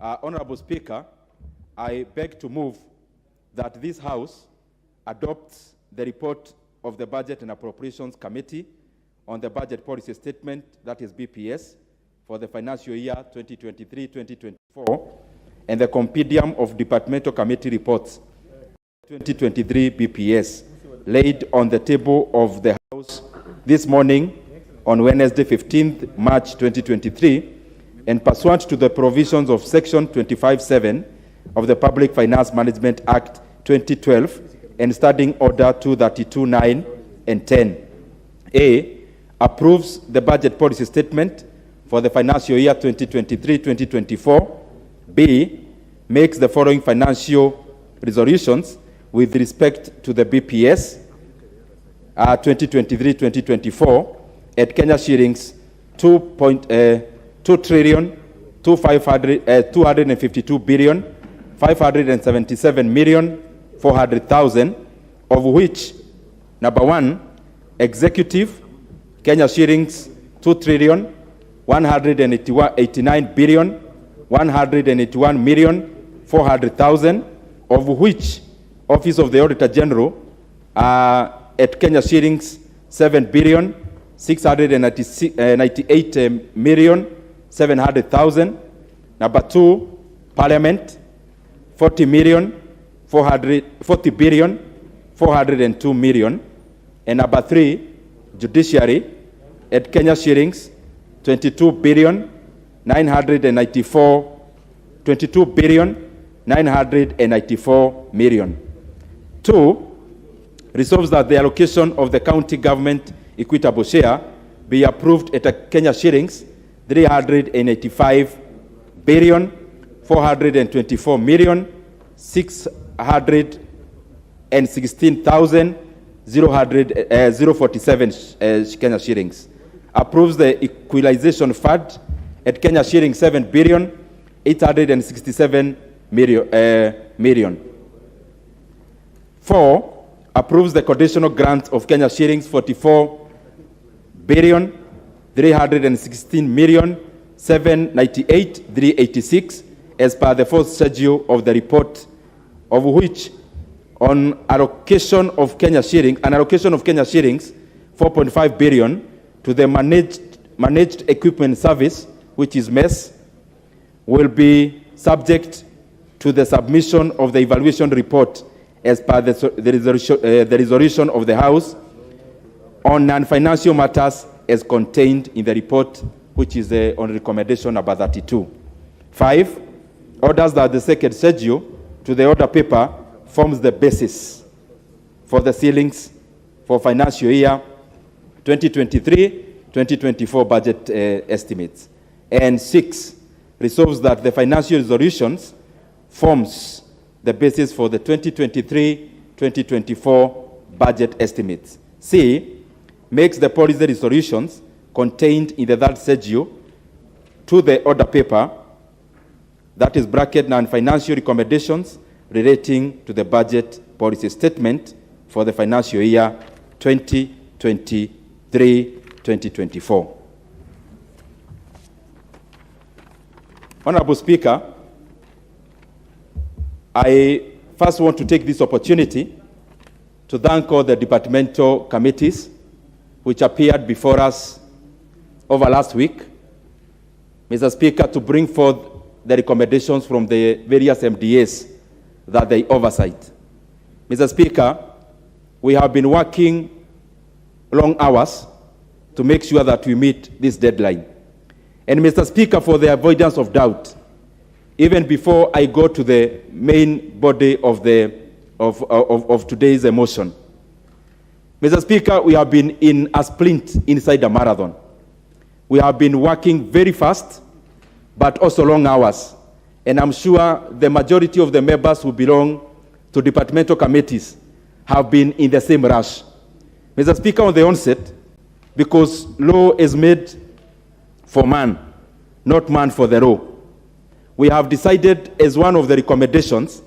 Honorable Speaker, I beg to move that this House adopts the report of the Budget and Appropriations Committee on the Budget Policy Statement, that is BPS, for the financial year 2023-2024, and the Compendium of Departmental Committee Reports 2023 BPS, laid on the table of the House this morning on Wednesday, 15th March 2023, and pursuant to the provisions of Section 25(7) of the Public Finance Management Act 2012 and Standing Order 232(9) and 10. A. Approves the budget policy statement for the financial year 2023-2024. B. Makes the following financial resolutions with respect to the BPS 2023-2024 at Kenya shillings 2,252,577,400,000, of which, number 1, executive, Kenya shillings 2,189,181,400,000, of which Office of the Auditor General at Kenya shillings 7,698,700,000. Number 2, Parliament 40,402,000,000. And number 3, Judiciary at Kenya shillings 22,994,000,000. 2, resolves that the allocation of the county government equitable share be approved at a Kenya shillings 385,424,616,047 Kenya shillings. Approves the equalization fund at Kenya shillings 7,867,000,000. 4, approves the conditional grant of Kenya shillings 44,316,798,386 as per the fourth schedule of the report, of which an allocation of Kenya shillings 4.5 billion to the managed equipment service, which is MES, will be subject to the submission of the evaluation report as per the resolution of the House on non-financial matters as contained in the report, which is on recommendation number 32. 5, orders that the second schedule to the order paper forms the basis for the ceilings for financial year 2023-2024 budget estimates. And 6, resolves that the financial resolutions forms the basis for the 2023-2024 budget estimates. C, makes the policy resolutions contained in the third schedule to the order paper, that is bracket non-financial recommendations relating to the budget policy statement for the financial year 2023-2024. Honorable Speaker, I first want to take this opportunity to thank all the departmental committees which appeared before us over last week, Mr. Speaker, to bring forth the recommendations from the various MDAs that they oversight. Mr. Speaker, we have been working long hours to make sure that we meet this deadline. And Mr. Speaker, for the avoidance of doubt, even before I go to the main body of today's motion, Mr. Speaker, we have been in a sprint inside a marathon. We have been working very fast, but also long hours. And I'm sure the majority of the members who belong to departmental committees have been in the same rush. Mr. Speaker, on the onset, because law is made for man, not man for the law, we have decided as one of the recommendations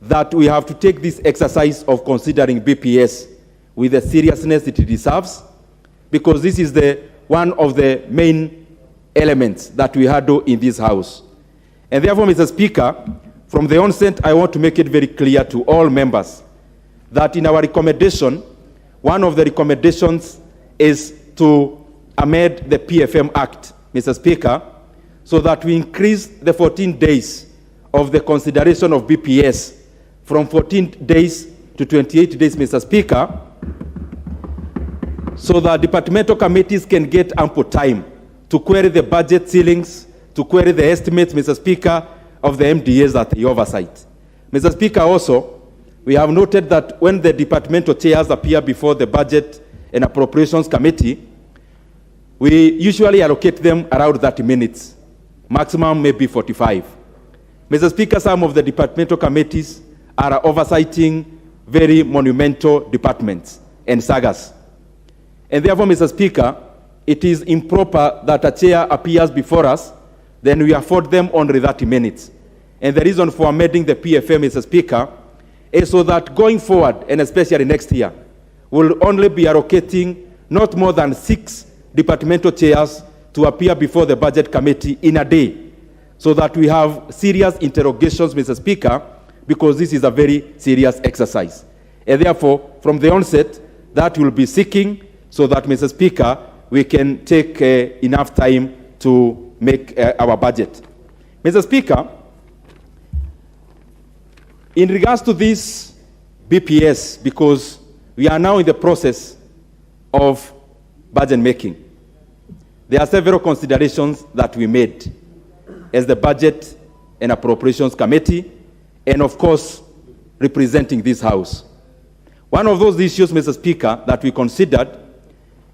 that we have to take this exercise of considering BPS with the seriousness it deserves, because this is one of the main elements that we handle in this House. And therefore, Mr. Speaker, from the onset, I want to make it very clear to all members that in our recommendation, one of the recommendations is to amend the PFM Act, Mr. Speaker, so that we increase the 14 days of the consideration of BPS from 14 days to 28 days, Mr. Speaker, so that departmental committees can get ample time to query the budget ceilings, to query the estimates, Mr. Speaker, of the MDAs that they oversight. Mr. Speaker, also, we have noted that when the departmental chairs appear before the Budget and Appropriations Committee, we usually allocate them around 30 minutes, maximum maybe 45. Mr. Speaker, some of the departmental committees are oversighting very monumental departments and sagas. And therefore, Mr. Speaker, it is improper that a chair appears before us, then we afford them only 30 minutes. And the reason for amending the PFM, Mr. Speaker, is so that going forward, and especially next year, we'll only be allocating not more than 6 departmental chairs to appear before the Budget Committee in a day, so that we have serious interrogations, Mr. Speaker, because this is a very serious exercise. And therefore, from the onset, that will be seeking so that, Mr. Speaker, we can take enough time to make our budget. Mr. Speaker, in regards to this BPS, because we are now in the process of budget making, there are several considerations that we made as the Budget and Appropriations Committee, and of course, representing this House. One of those issues, Mr. Speaker, that we considered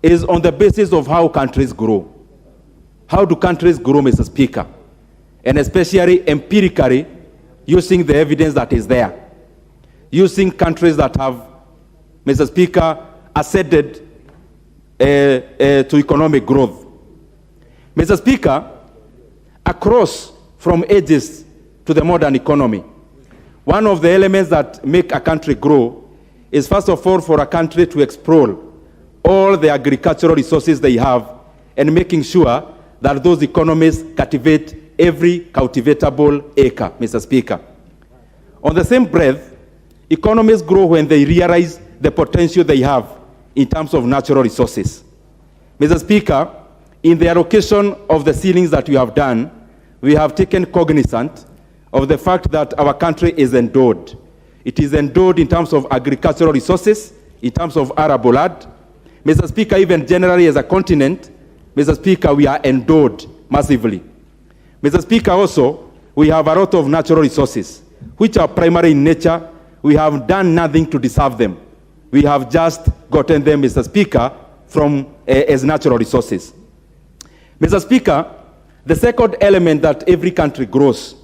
is on the basis of how countries grow. How do countries grow, Mr. Speaker? And especially empirically, using the evidence that is there. Using countries that have, Mr. Speaker, acceded to economic growth. Mr. Speaker, across from ages to the modern economy, one of the elements that make a country grow is, first of all, for a country to explore all the agricultural resources they have and making sure that those economies cultivate every cultivatable acre, Mr. Speaker. On the same breath, economies grow when they realize the potential they have in terms of natural resources. Mr. Speaker, in the allocation of the ceilings that we have done, we have taken cognizance of the fact that our country is endowed. It is endowed in terms of agricultural resources, in terms of arable land. Mr. Speaker, even generally as a continent, Mr. Speaker, we are endowed massively. Mr. Speaker, also, we have a lot of natural resources, which are primary in nature. We have done nothing to deserve them. We have just gotten them, Mr. Speaker, from as natural resources. Mr. Speaker, the second element that every country grows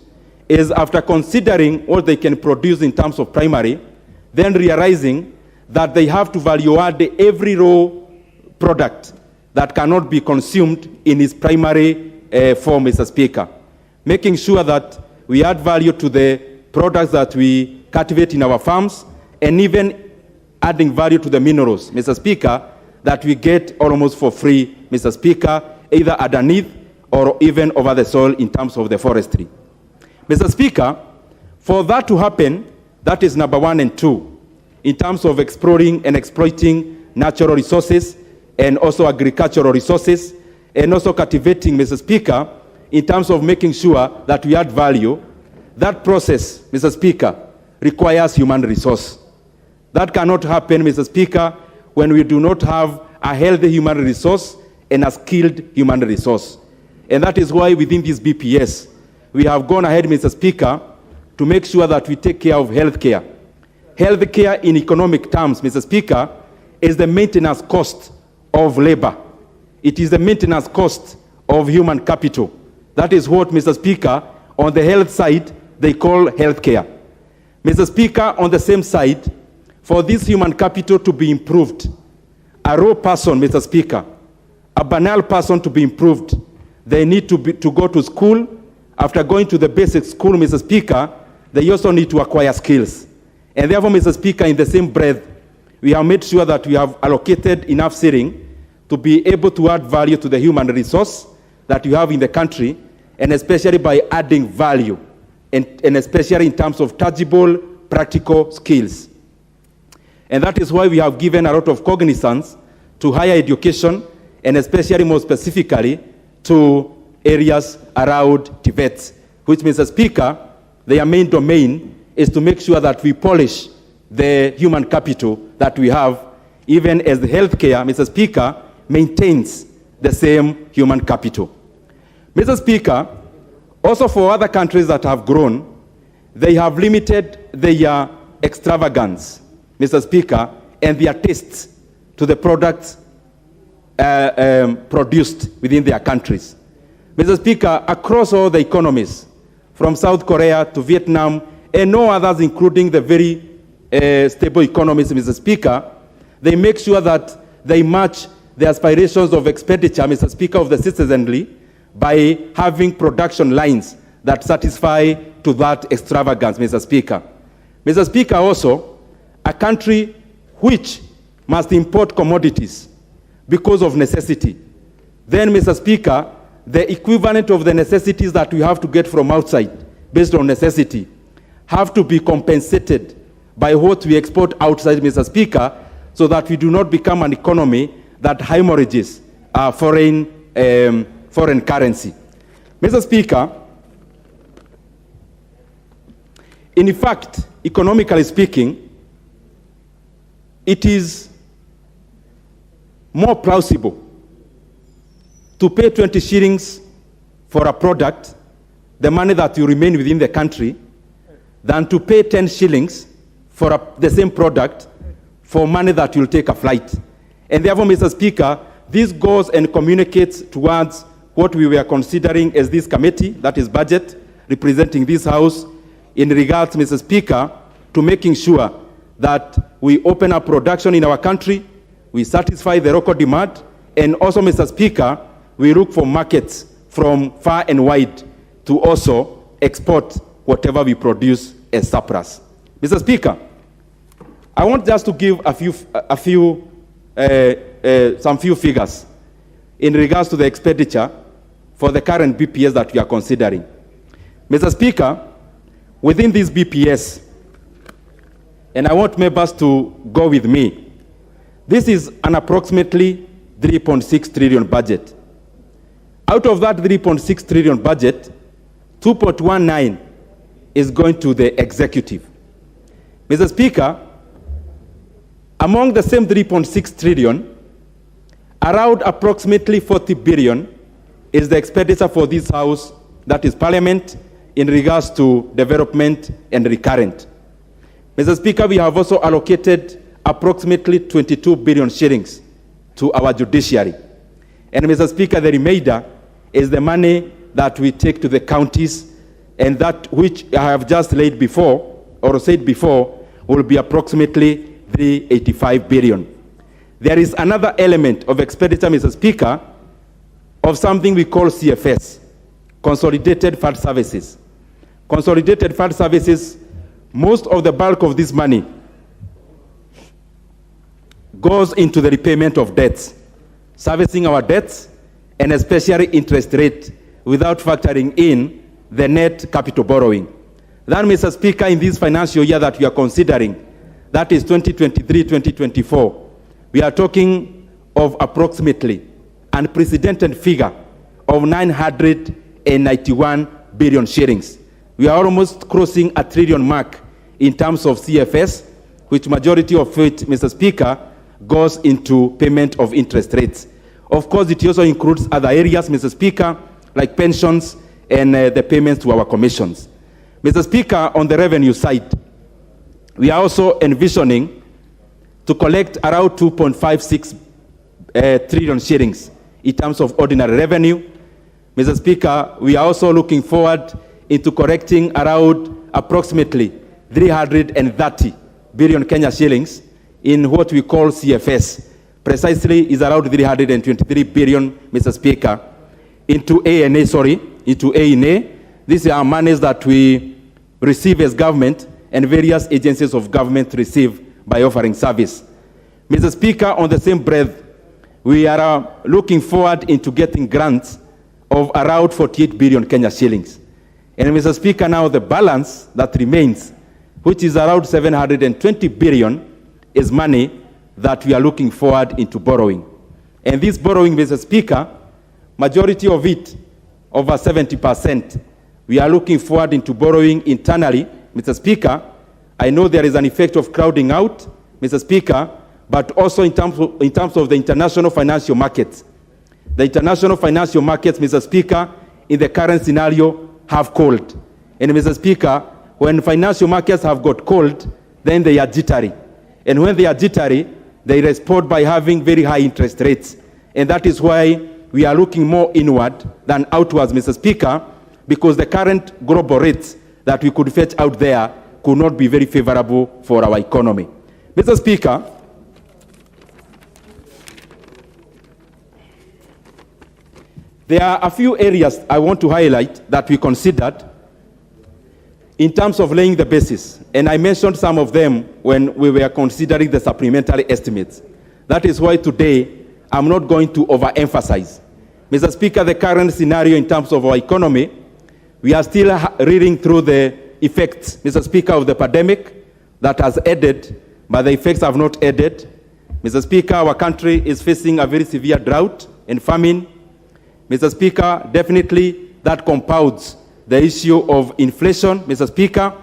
is, after considering what they can produce in terms of primary, then realizing that they have to value add every raw product that cannot be consumed in its primary form, Mr. Speaker. Making sure that we add value to the products that we cultivate in our farms, and even adding value to the minerals, Mr. Speaker, that we get almost for free, Mr. Speaker, either underneath or even over the soil in terms of the forestry. Mr. Speaker, for that to happen, that is number 1 and 2, in terms of exploring and exploiting natural resources and also agricultural resources, and also cultivating, Mr. Speaker, in terms of making sure that we add value. That process, Mr. Speaker, requires human resource. That cannot happen, Mr. Speaker, when we do not have a healthy human resource and a skilled human resource. And that is why within this BPS, we have gone ahead, Mr. Speaker, to make sure that we take care of healthcare. Healthcare in economic terms, Mr. Speaker, is the maintenance cost of labor. It is the maintenance cost of human capital. That is what, Mr. Speaker, on the health side, they call healthcare. Mr. Speaker, on the same side, for this human capital to be improved, a raw person, Mr. Speaker, a banal person to be improved, they need to go to school. After going to the basic school, Mr. Speaker, they also need to acquire skills. And therefore, Mr. Speaker, in the same breath, we have made sure that we have allocated enough seating to be able to add value to the human resource that you have in the country, and especially by adding value, and especially in terms of tangible, practical skills. And that is why we have given a lot of cognizance to higher education, and especially more specifically to areas around Tibet, which, Mr. Speaker, their main domain is to make sure that we polish the human capital that we have, even as the healthcare, Mr. Speaker, maintains the same human capital. Mr. Speaker, also for other countries that have grown, they have limited their extravagance, Mr. Speaker, and their tastes to the products produced within their countries. Mr. Speaker, across all the economies, from South Korea to Vietnam, and no others, including the very stable economies, Mr. Speaker, they make sure that they match the aspirations of expenditure, Mr. Speaker, of the citizenry by having production lines that satisfy to that extravagance, Mr. Speaker. Mr. Speaker, also, a country which must import commodities because of necessity, then, Mr. Speaker, the equivalent of the necessities that we have to get from outside based on necessity have to be compensated by what we export outside, Mr. Speaker, so that we do not become an economy that hemorrhages foreign currency. Mr. Speaker, in fact, economically speaking, it is more plausible to pay 20 shillings for a product, the money that you remain within the country, than to pay 10 shillings for the same product for money that you'll take a flight. And therefore, Mr. Speaker, this goes and communicates towards what we were considering as this committee, that is budget, representing this House, in regards, Mr. Speaker, to making sure that we open up production in our country, we satisfy the local demand, and also, Mr. Speaker, we look for markets from far and wide to also export whatever we produce as surplus. Mr. Speaker, I want just to give some few figures in regards to the expenditure for the current BPS that we are considering. Mr. Speaker, within this BPS, and I want members to go with me, this is an approximately 3.6 trillion budget. Out of that 3.6 trillion budget, 2.19 is going to the executive. Mr. Speaker, among the same 3.6 trillion, around approximately 40 billion is the expenditure for this House, that is Parliament, in regards to development and recurrent. Mr. Speaker, we have also allocated approximately 22 billion shillings to our judiciary. And Mr. Speaker, the remainder is the money that we take to the counties, and that which I have just laid before, or said before, will be approximately 385 billion. There is another element of expenditure, Mr. Speaker, of something we call CFS, Consolidated Fund Services. Consolidated Fund Services, most of the bulk of this money goes into the repayment of debts, servicing our debts, and especially interest rate, without factoring in the net capital borrowing. Then, Mr. Speaker, in this financial year that we are considering, that is 2023-2024, we are talking of approximately an unprecedented figure of 991 billion shillings. We are almost crossing a trillion mark in terms of CFS, which majority of it, Mr. Speaker, goes into payment of interest rates. Of course, it also includes other areas, Mr. Speaker, like pensions and the payments to our commissions. Mr. Speaker, on the revenue side, we are also envisioning to collect around 2.56 trillion shillings in terms of ordinary revenue. Mr. Speaker, we are also looking forward into collecting around approximately 330 billion Kenya shillings in what we call CFS. Precisely is around 323 billion, Mr. Speaker, into A&A. These are monies that we receive as government and various agencies of government receive by offering service. Mr. Speaker, on the same breath, we are looking forward into getting grants of around 48 billion Kenya shillings. And Mr. Speaker, now the balance that remains, which is around 720 billion, is money that we are looking forward into borrowing. And this borrowing, Mr. Speaker, majority of it, over 70%, we are looking forward into borrowing internally. Mr. Speaker, I know there is an effect of crowding out, Mr. Speaker, but also in terms of the international financial markets. The international financial markets, Mr. Speaker, in the current scenario have cooled. And Mr. Speaker, when financial markets have got cold, then they are jittery. And when they are jittery, they respond by having very high interest rates. And that is why we are looking more inward than outwards, Mr. Speaker, because the current global rates that we could fetch out there could not be very favorable for our economy. Mr. Speaker, there are a few areas I want to highlight that we considered in terms of laying the basis, and I mentioned some of them when we were considering the supplementary estimates. That is why today I'm not going to overemphasize. Mr. Speaker, the current scenario in terms of our economy, we are still reading through the effects, Mr. Speaker, of the pandemic that has added, but the effects have not added. Mr. Speaker, our country is facing a very severe drought and famine. Mr. Speaker, definitely that compounds the issue of inflation, Mr. Speaker.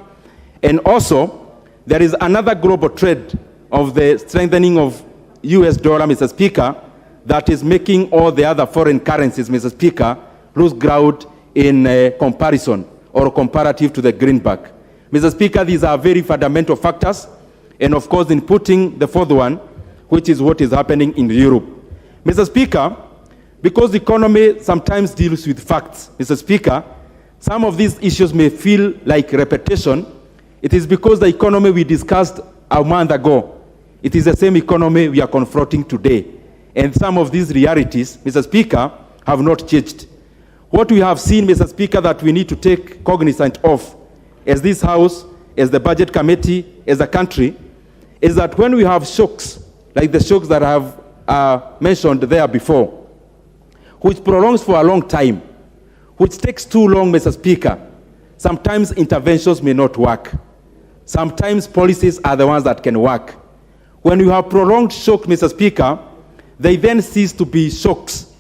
And also, there is another global trend of the strengthening of US dollar, Mr. Speaker, that is making all the other foreign currencies, Mr. Speaker, lose ground in comparison or comparative to the greenback. Mr. Speaker, these are very fundamental factors. And of course, in putting the fourth one, which is what is happening in Europe. Mr. Speaker, because the economy sometimes deals with facts, Mr. Speaker, some of these issues may feel like repetition. It is because the economy we discussed a month ago, it is the same economy we are confronting today. And some of these realities, Mr. Speaker, have not changed. What we have seen, Mr. Speaker, that we need to take cognizance of as this House, as the Budget Committee, as a country, is that when we have shocks, like the shocks that I have mentioned there before, which prolongs for a long time, which takes too long, Mr. Speaker, sometimes interventions may not work. Sometimes policies are the ones that can work. When you have prolonged shock, Mr. Speaker, they then cease to be shocks,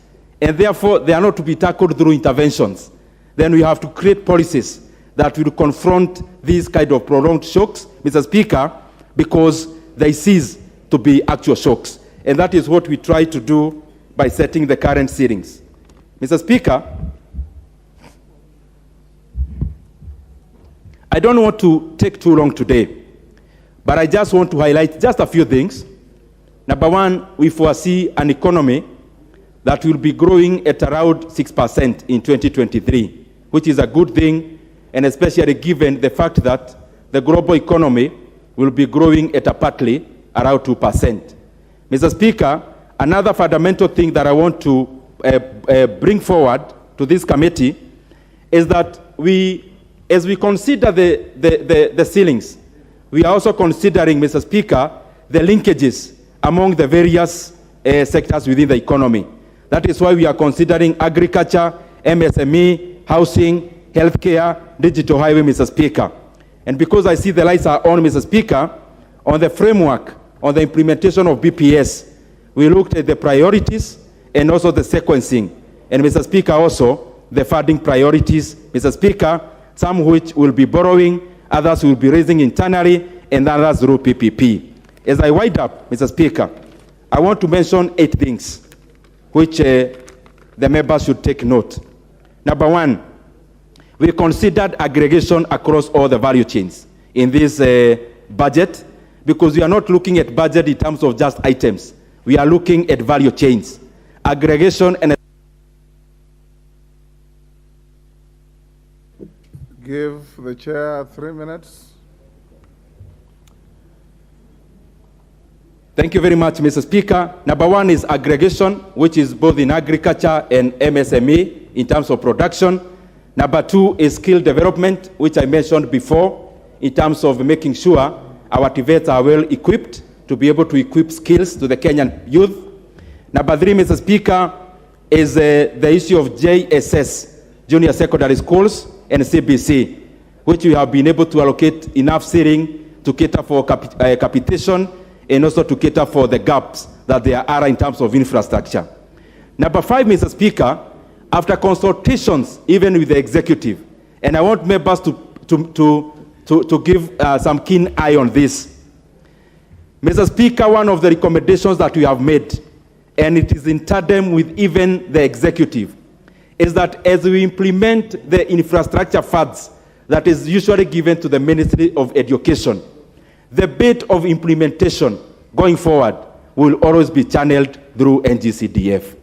and therefore they are not to be tackled through interventions. Then we have to create policies that will confront these kind of prolonged shocks, Mr. Speaker, because they cease to be actual shocks. And that is what we try to do by setting the current ceilings. Mr. Speaker, I don't want to take too long today, but I just want to highlight just a few things. Number one, we foresee an economy that will be growing at around 6% in 2023, which is a good thing, and especially given the fact that the global economy will be growing at a partly around 2%. Mr. Speaker, another fundamental thing that I want to bring forward to this committee is that as we consider the ceilings, we are also considering, Mr. Speaker, the linkages among the various sectors within the economy. That is why we are considering agriculture, MSME, housing, healthcare, digital highway, Mr. Speaker. And because I see the lights are on, Mr. Speaker, on the framework, on the implementation of BPS, we looked at the priorities and also the sequencing. And Mr. Speaker, also the funding priorities, Mr. Speaker, some which will be borrowing, others will be raising internally, and others through PPP. As I wind up, Mr. Speaker, I want to mention 8 things which the members should take note. Number one, we considered aggregation across all the value chains in this budget, because we are not looking at budget in terms of just items. We are looking at value chains. Aggregation and... Give the chair 3 minutes. Thank you very much, Mr. Speaker. Number one is aggregation, which is both in agriculture and MSME in terms of production. Number two is skill development, which I mentioned before, in terms of making sure our TVETs are well equipped to be able to equip skills to the Kenyan youth. Number three, Mr. Speaker, is the issue of JSS, Junior Secondary Schools, and CBC, which we have been able to allocate enough seating to cater for capitation and also to cater for the gaps that there are in terms of infrastructure. Number 5, Mr. Speaker, after consultations even with the executive, and I want members to give some keen eye on this. Mr. Speaker, one of the recommendations that we have made, and it is in tandem with even the executive, is that as we implement the infrastructure funds that is usually given to the Ministry of Education, the bit of implementation going forward will always be channeled through NGCDF.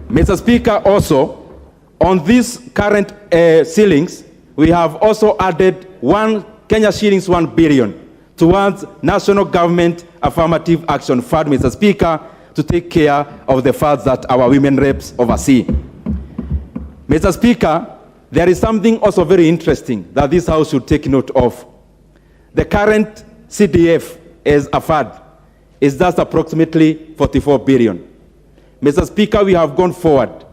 Mr. Speaker, also, on these current ceilings, we have also added Kenya shillings 1 billion towards National Government Affirmative Action Fund, Mr. Speaker, to take care of the funds that our women reps oversee. Mr. Speaker, there is something also very interesting that this House should take note of. The current CDF as a fund is just approximately 44 billion. Mr. Speaker, we have gone forward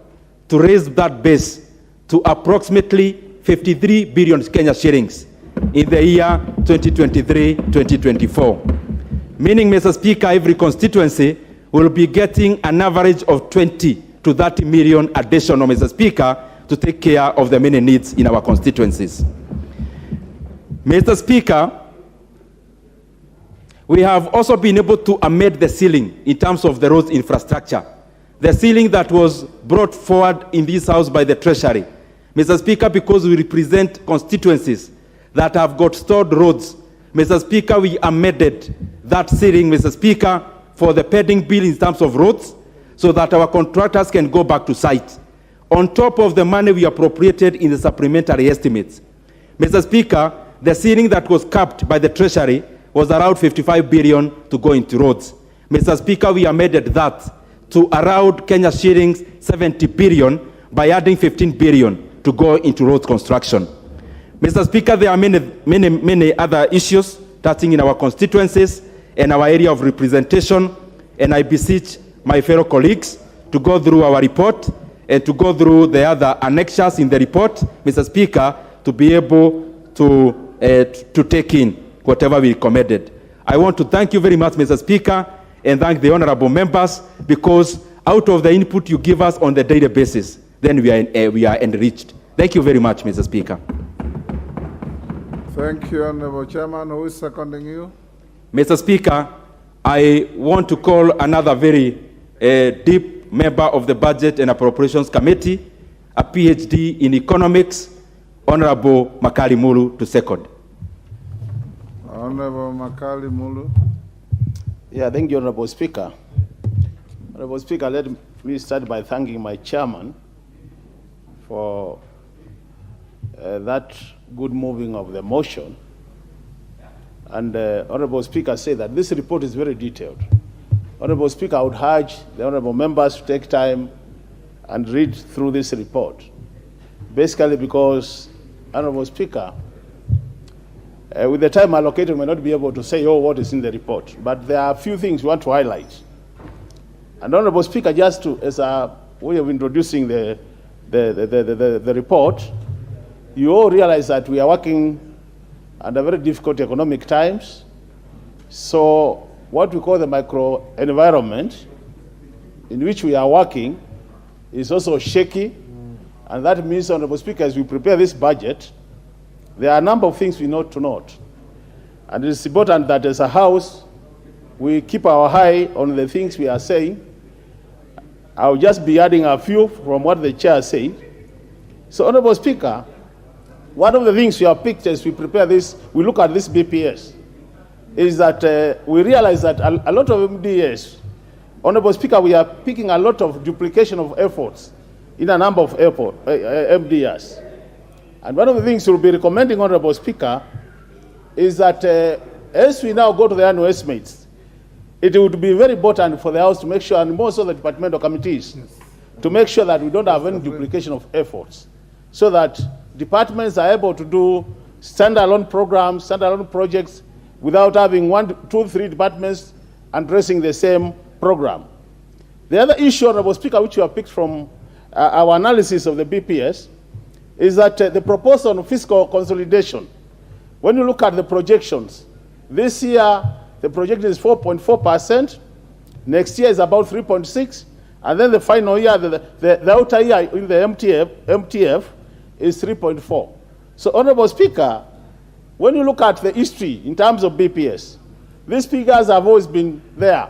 to raise that base to approximately 53 billion Kenya shillings in the year 2023-2024. Meaning, Mr. Speaker, every constituency will be getting an average of 20 to 30 million additional, Mr. Speaker, to take care of the many needs in our constituencies. Mr. Speaker, we have also been able to amend the ceiling in terms of the roads infrastructure. The ceiling that was brought forward in this House by the Treasury. Mr. Speaker, because we represent constituencies that have got stored roads, Mr. Speaker, we amended that ceiling, Mr. Speaker, for the pending bill in terms of roads, so that our contractors can go back to site. On top of the money we appropriated in the supplementary estimates. Mr. Speaker, the ceiling that was capped by the Treasury was around 55 billion to go into roads. Mr. Speaker, we amended that to around Kenya shillings 70 billion by adding 15 billion to go into road construction. Mr. Speaker, there are many other issues touching in our constituencies and our area of representation, and I beseech my fellow colleagues to go through our report and to go through the other annexures in the report, Mr. Speaker, to be able to take in whatever we recommended. I want to thank you very much, Mr. Speaker, and thank the honorable members, because out of the input you give us on the daily basis, then we are enriched. Thank you very much, Mr. Speaker. Thank you, Honorable Chairman. Who is seconding you? Mr. Speaker, I want to call another very deep member of the Budget and Appropriations Committee, a PhD in economics, Honorable Makali Mulu, to second. Honorable Makali Mulu. Yeah, thank you, Honorable Speaker. Honorable Speaker, let me start by thanking my chairman for that good moving of the motion. And Honorable Speaker said that this report is very detailed. Honorable Speaker, I would urge the honorable members to take time and read through this report. Basically because, Honorable Speaker, with the time allocated, we may not be able to say, oh, what is in the report. But there are a few things we want to highlight. And Honorable Speaker, just to, as a way of introducing the report, you all realize that we are working under very difficult economic times. So what we call the micro environment in which we are working is also shaky. And that means, Honorable Speaker, as we prepare this budget, there are a number of things we need to note. And it is important that as a House, we keep our eye on the things we are saying. I'll just be adding a few from what the chair said. So, Honorable Speaker, one of the things we have picked as we prepare this, we look at this BPS, is that we realize that a lot of MDS, Honorable Speaker, we are picking a lot of duplication of efforts in a number of MDS. And one of the things we'll be recommending, Honorable Speaker, is that as we now go to the annual estimates, it would be very important for the House to make sure, and most of the departmental committees, to make sure that we don't have any duplication of efforts, so that departments are able to do standalone programs, standalone projects, without having 1, 2, 3 departments addressing the same program. The other issue, Honorable Speaker, which you have picked from our analysis of the BPS, is that the proposal on fiscal consolidation, when you look at the projections, this year the projection is 4.4%, next year is about 3.6%, and then the final year, the outer year in the MTF is 3.4%. So, Honorable Speaker, when you look at the history in terms of BPS, these figures have always been there,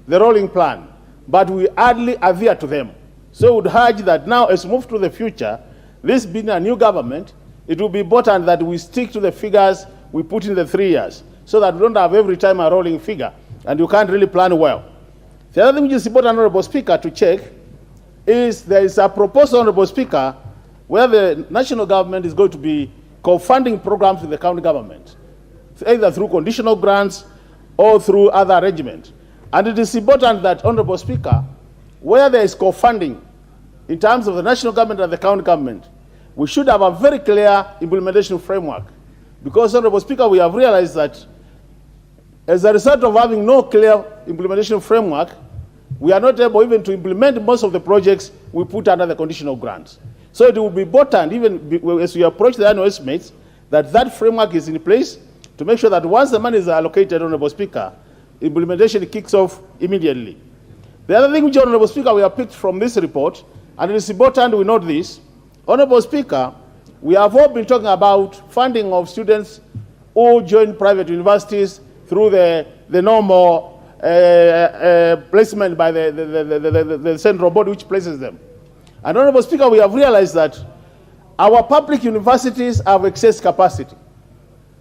the rolling plan, but we hardly adhere to them. So we would urge that now, as we move to the future, this being a new government, it will be important that we stick to the figures we put in the 3 years, so that we don't have every time a rolling figure, and you can't really plan well. The other thing which is important, Honorable Speaker, to check is there is a proposal, Honorable Speaker, where the national government is going to be co-funding programs with the county government, either through conditional grants or through other arrangements. And it is important that, Honorable Speaker, where there is co-funding in terms of the national government and the county government, we should have a very clear implementation framework. Because, Honorable Speaker, we have realized that as a result of having no clear implementation framework, we are not able even to implement most of the projects we put under the conditional grants. So it will be important, even as we approach the annual estimates, that that framework is in place to make sure that once the money is allocated, Honorable Speaker, implementation kicks off immediately. The other thing which, Honorable Speaker, we have picked from this report, and it is important we note this, Honorable Speaker, we have all been talking about funding of students who join private universities through the normal placement by the central board which places them. And, Honorable Speaker, we have realized that our public universities have excess capacity.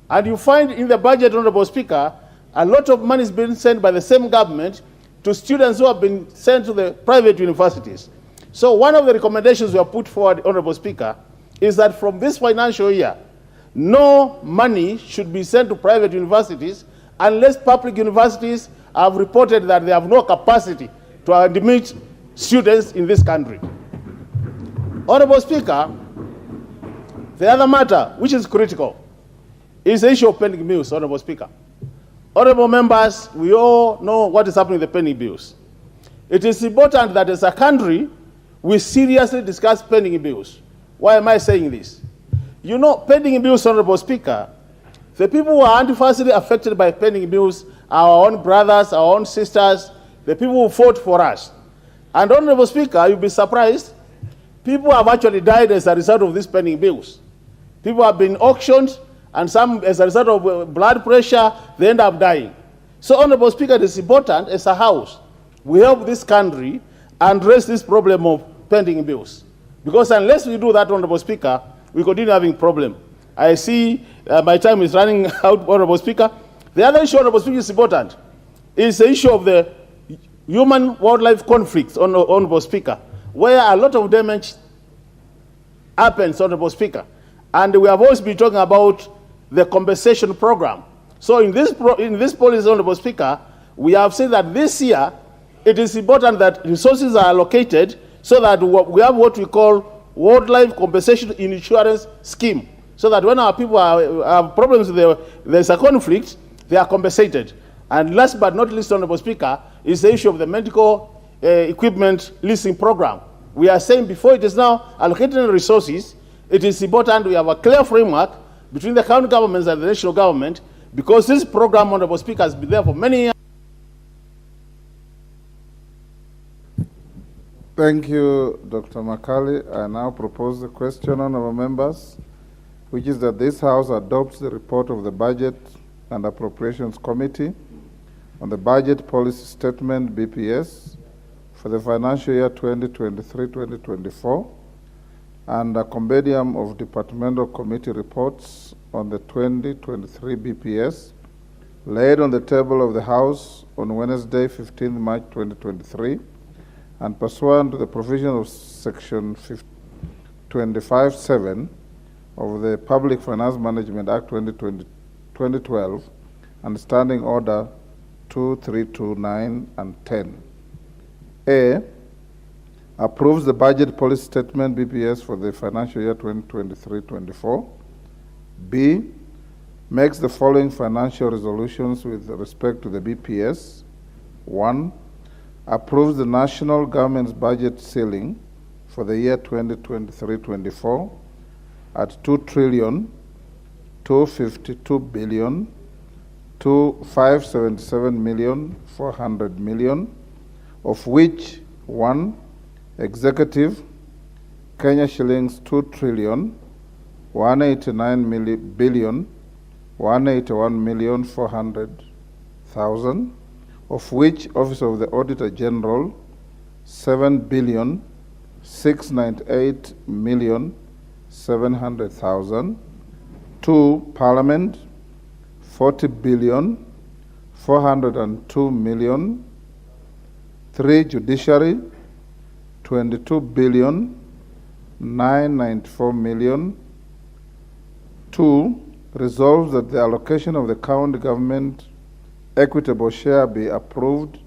And you find in the budget, Honorable Speaker, a lot of money is being sent by the same government to students who have been sent to the private universities. So one of the recommendations we have put forward, Honorable Speaker, is that from this financial year, no money should be sent to private universities unless public universities have reported that they have no capacity to admit students in this country. Honorable Speaker, the other matter which is critical is the issue of pending bills, Honorable Speaker. Honorable members, we all know what is happening with the pending bills. It is important that as a country, we seriously discuss pending bills. Why am I saying this? You know, pending bills, Honorable Speaker, the people who are adversely affected by pending bills are our own brothers, our own sisters, the people who fought for us. And, Honorable Speaker, you'll be surprised, people have actually died as a result of these pending bills. People have been auctioned, and some, as a result of blood pressure, they end up dying. So, Honorable Speaker, it is important as a House, we help this country address this problem of pending bills. Because unless we do that, Honorable Speaker, we continue having problem. I see my time is running out, Honorable Speaker. The other issue, Honorable Speaker, is important. Is the issue of the human-wildlife conflicts, Honorable Speaker, where a lot of damage happens, Honorable Speaker. And we have always been talking about the compensation program. So in this policy, Honorable Speaker, we have said that this year, it is important that resources are allocated so that we have what we call wildlife compensation insurance scheme, so that when our people have problems, there's a conflict, they are compensated. And last but not least, Honorable Speaker, is the issue of the medical equipment leasing program. We are saying before it is now allocating resources, it is important we have a clear framework between the county governments and the national government, because this program, Honorable Speaker, has been there for many years. Thank you, Dr. Makali. I now propose the question, honorable members, which is that this House adopts the report of the Budget and Appropriations Committee on the Budget Policy Statement, BPS, for the financial year 2023-2024, and a compendium of departmental committee reports on the 2023 BPS, laid on the table of the House on Wednesday, 15 March 2023, and pursuant to the provision of Section 25(7) of the Public Finance Management Act 2012 and Standing Order 2329 and 10. A, approves the Budget Policy Statement BPS for the financial year 2023-24. B, makes the following financial resolutions with respect to the BPS. 1, approves the national government's budget ceiling for the year 2023-24 at 2,257,400,000,000, of which 1. Executive, Kenya shillings 2,189,181,400,000, of which Office of the Auditor General 7,698,700,000. 2. Parliament 40,402,000,000. 3. Judiciary 22,994,000,000. 2. Resolves that the allocation of the county government equitable share be approved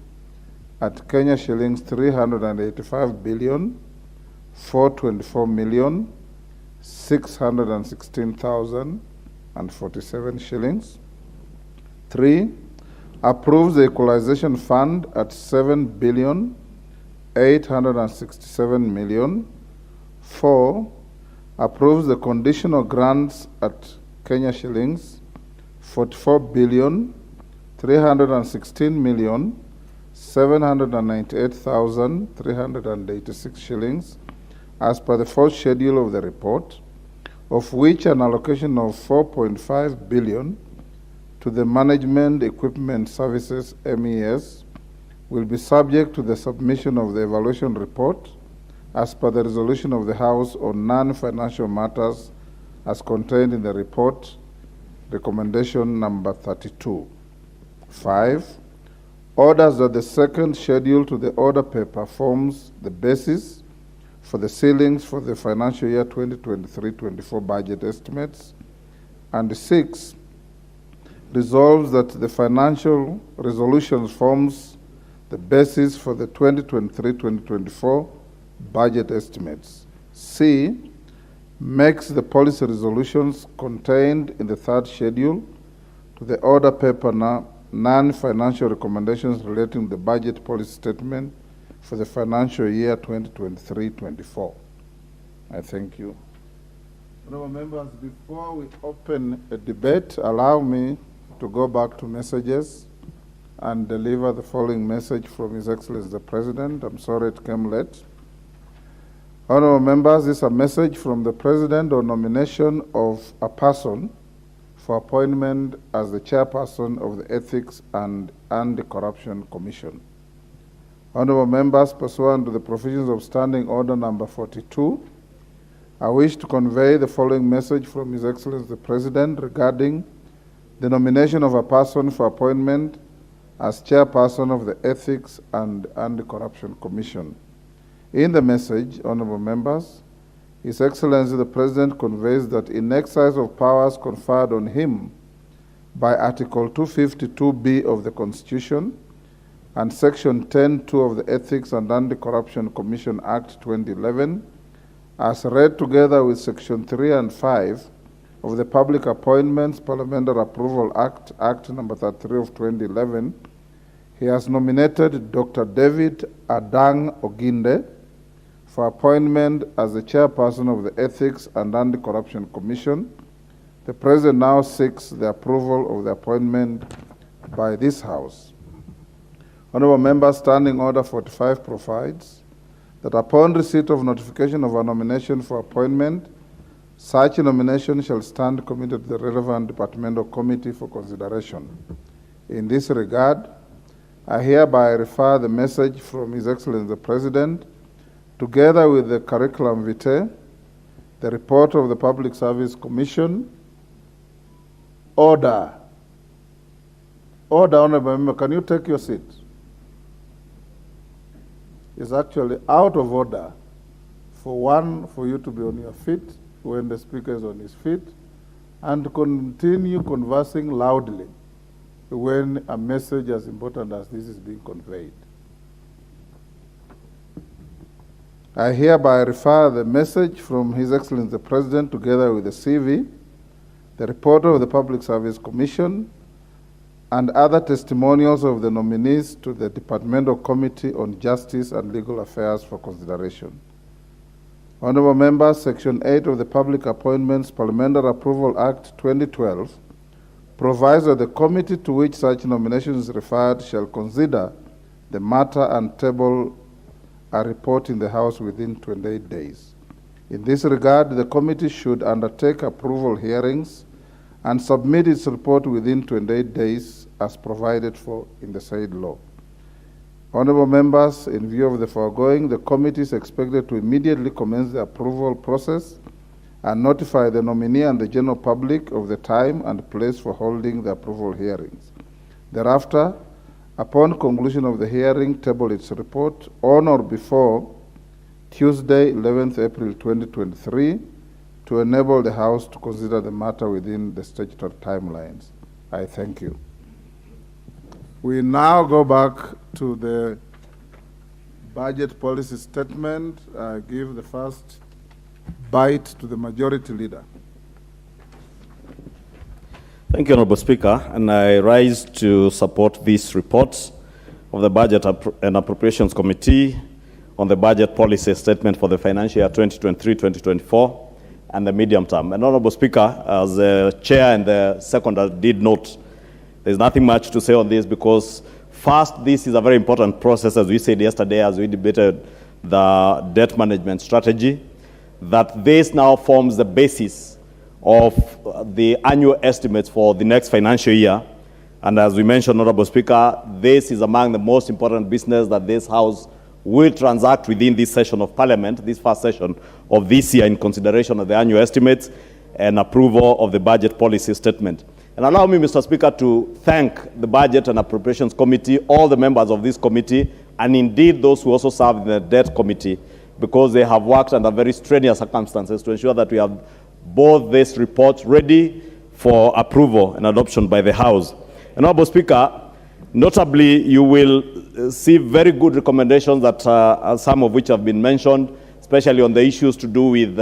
at Kenya shillings 385,424,616,047 shillings. 3. Approves the equalization fund at 7,867,000,000. 4. Approves the conditional grants at Kenya shillings 44,316,798,386 shillings as per the fourth schedule of the report, of which an allocation of 4.5 billion to the Management Equipment Services MES will be subject to the submission of the evaluation report as per the resolution of the House on non-financial matters as contained in the report, recommendation number 32. 5. Orders that the second schedule to the order paper forms the basis for the ceilings for the financial year 2023-24 budget estimates. And 6. Resolves that the financial resolutions forms the basis for the 2023-2024 budget estimates. C. Makes the policy resolutions contained in the third schedule to the order paper non-financial recommendations relating to the budget policy statement for the financial year 2023-24. I thank you. Honourable members, before we open a debate, allow me to go back to messages and deliver the following message from His Excellency the President. I'm sorry it came late. Honourable members, this is a message from the President on nomination of a person for appointment as the chairperson of the Ethics and Anti-Corruption Commission. Honourable members, pursuant to the provisions of Standing Order number 42, I wish to convey the following message from His Excellency the President regarding the nomination of a person for appointment as chairperson of the Ethics and Anti-Corruption Commission. In the message, honourable members, His Excellency the President conveys that in exercise of powers conferred on him by Article 252B of the Constitution and Section 10(2) of the Ethics and Anti-Corruption Commission Act 2011, as read together with Section 3 and 5 of the Public Appointments Parliamentary Approval Act, Act number 33 of 2011, he has nominated Dr. David Adang Oginde for appointment as the chairperson of the Ethics and Anti-Corruption Commission. The President now seeks the approval of the appointment by this House. Honourable members, Standing Order 45 provides that upon receipt of notification of a nomination for appointment, such a nomination shall stand committed to the relevant departmental committee for consideration. In this regard, I hereby refer the message from His Excellency the President, together with the curriculum vitae, the report of the Public Service Commission. Order. Order, Honourable Member, can you take your seat? It's actually out of order for you to be on your feet when the Speaker is on his feet, and to continue conversing loudly when a message as important as this is being conveyed. I hereby refer the message from His Excellency the President together with the CV, the report of the Public Service Commission, and other testimonials of the nominees to the Departmental Committee on Justice and Legal Affairs for consideration. Honorable members, Section 8 of the Public Appointments Parliamentary Approval Act 2012 provides that the committee to which such nomination is referred shall consider the matter and table a report in the House within 28 days. In this regard, the committee should undertake approval hearings and submit its report within 28 days as provided for in the said law. Honorable members, in view of the foregoing, the committee is expected to immediately commence the approval process and notify the nominee and the general public of the time and place for holding the approval hearings. Thereafter, upon conclusion of the hearing, table its report on or before Tuesday, 11th April 2023, to enable the House to consider the matter within the statutory timelines. I thank you. We now go back to the budget policy statement. I give the first bite to the majority leader. Thank you, Honorable Speaker, and I rise to support these reports of the Budget and Appropriations Committee on the budget policy statement for the financial year 2023-2024 and the medium term. And Honorable Speaker, as the chair and the seconder did note, there's nothing much to say on this because first, this is a very important process, as we said yesterday, as we debated the debt management strategy, that this now forms the basis of the annual estimates for the next financial year. And as we mentioned, Honorable Speaker, this is among the most important business that this House will transact within this session of Parliament, this first session of this year, in consideration of the annual estimates and approval of the budget policy statement. And allow me, Mr. Speaker, to thank the Budget and Appropriations Committee, all the members of this committee, and indeed those who also serve in the Debt Committee, because they have worked under very strenuous circumstances to ensure that we have both these reports ready for approval and adoption by the House. And Honorable Speaker, notably, you will see very good recommendations that some of which have been mentioned, especially on the issues to do with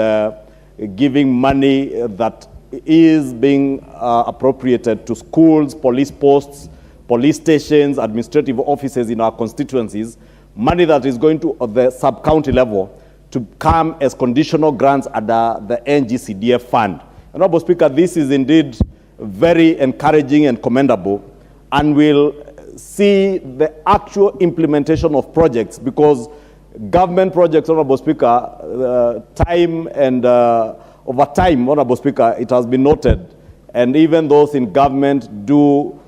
giving money that is being appropriated to schools, police posts, police stations, administrative offices in our constituencies, money that is going to the sub-county level to come as conditional grants under the NGCDF fund. And Honorable Speaker, this is indeed very encouraging and commendable, and will see the actual implementation of projects, because government projects, Honorable Speaker, time and over time, Honorable Speaker, it has been noted, and even those in government do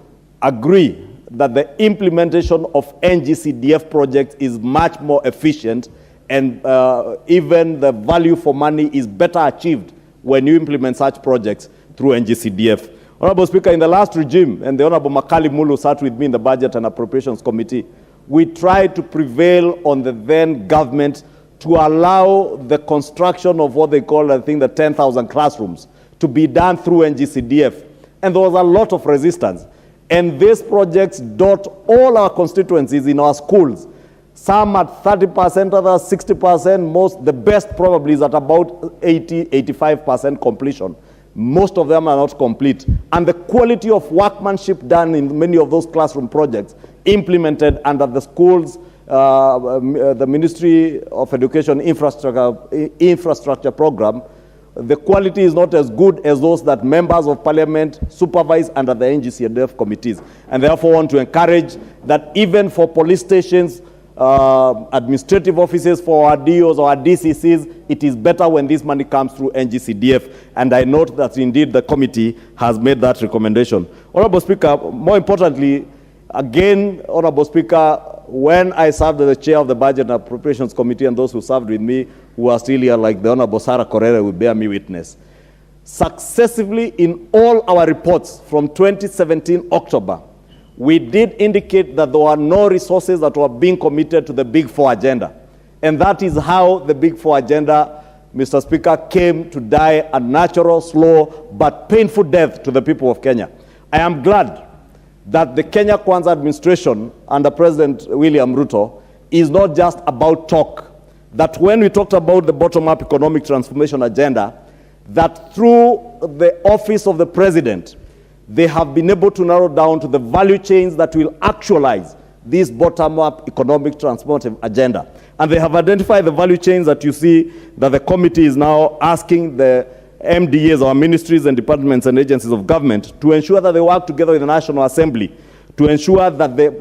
agree that the implementation of NGCDF projects is much more efficient, and even the value for money is better achieved when you implement such projects through NGCDF. Honorable Speaker, in the last regime, and the Honorable Makali Mulu sat with me in the Budget and Appropriations Committee, we tried to prevail on the then government to allow the construction of what they call, I think, the 10,000 classrooms to be done through NGCDF. And there was a lot of resistance. And these projects dot all our constituencies in our schools. Some at 30%, others 60%, most, the best probably is at about 80, 85% completion. Most of them are not complete. And the quality of workmanship done in many of those classroom projects implemented under the schools, the Ministry of Education infrastructure program, the quality is not as good as those that members of Parliament supervise under the NGCDF committees. And therefore want to encourage that even for police stations, administrative offices, for our DOs or our DCCs, it is better when this money comes through NGCDF. And I note that indeed the committee has made that recommendation. Honorable Speaker, more importantly, again, Honorable Speaker, when I served as the chair of the Budget and Appropriations Committee, and those who served with me who are still here, like the Honorable Sarah Correa, will bear me witness, successively in all our reports from 2017 October, we did indicate that there were no resources that were being committed to the Big Four agenda. And that is how the Big Four agenda, Mr. Speaker, came to die a natural, slow, but painful death to the people of Kenya. I am glad that the Kenya Kwanza administration under President William Ruto is not just about talk. That when we talked about the bottom-up economic transformation agenda, that through the office of the president, they have been able to narrow down to the value chains that will actualize this bottom-up economic transformative agenda. And they have identified the value chains that you see that the committee is now asking the MDAs, our ministries and departments and agencies of government, to ensure that they work together with the National Assembly to ensure that the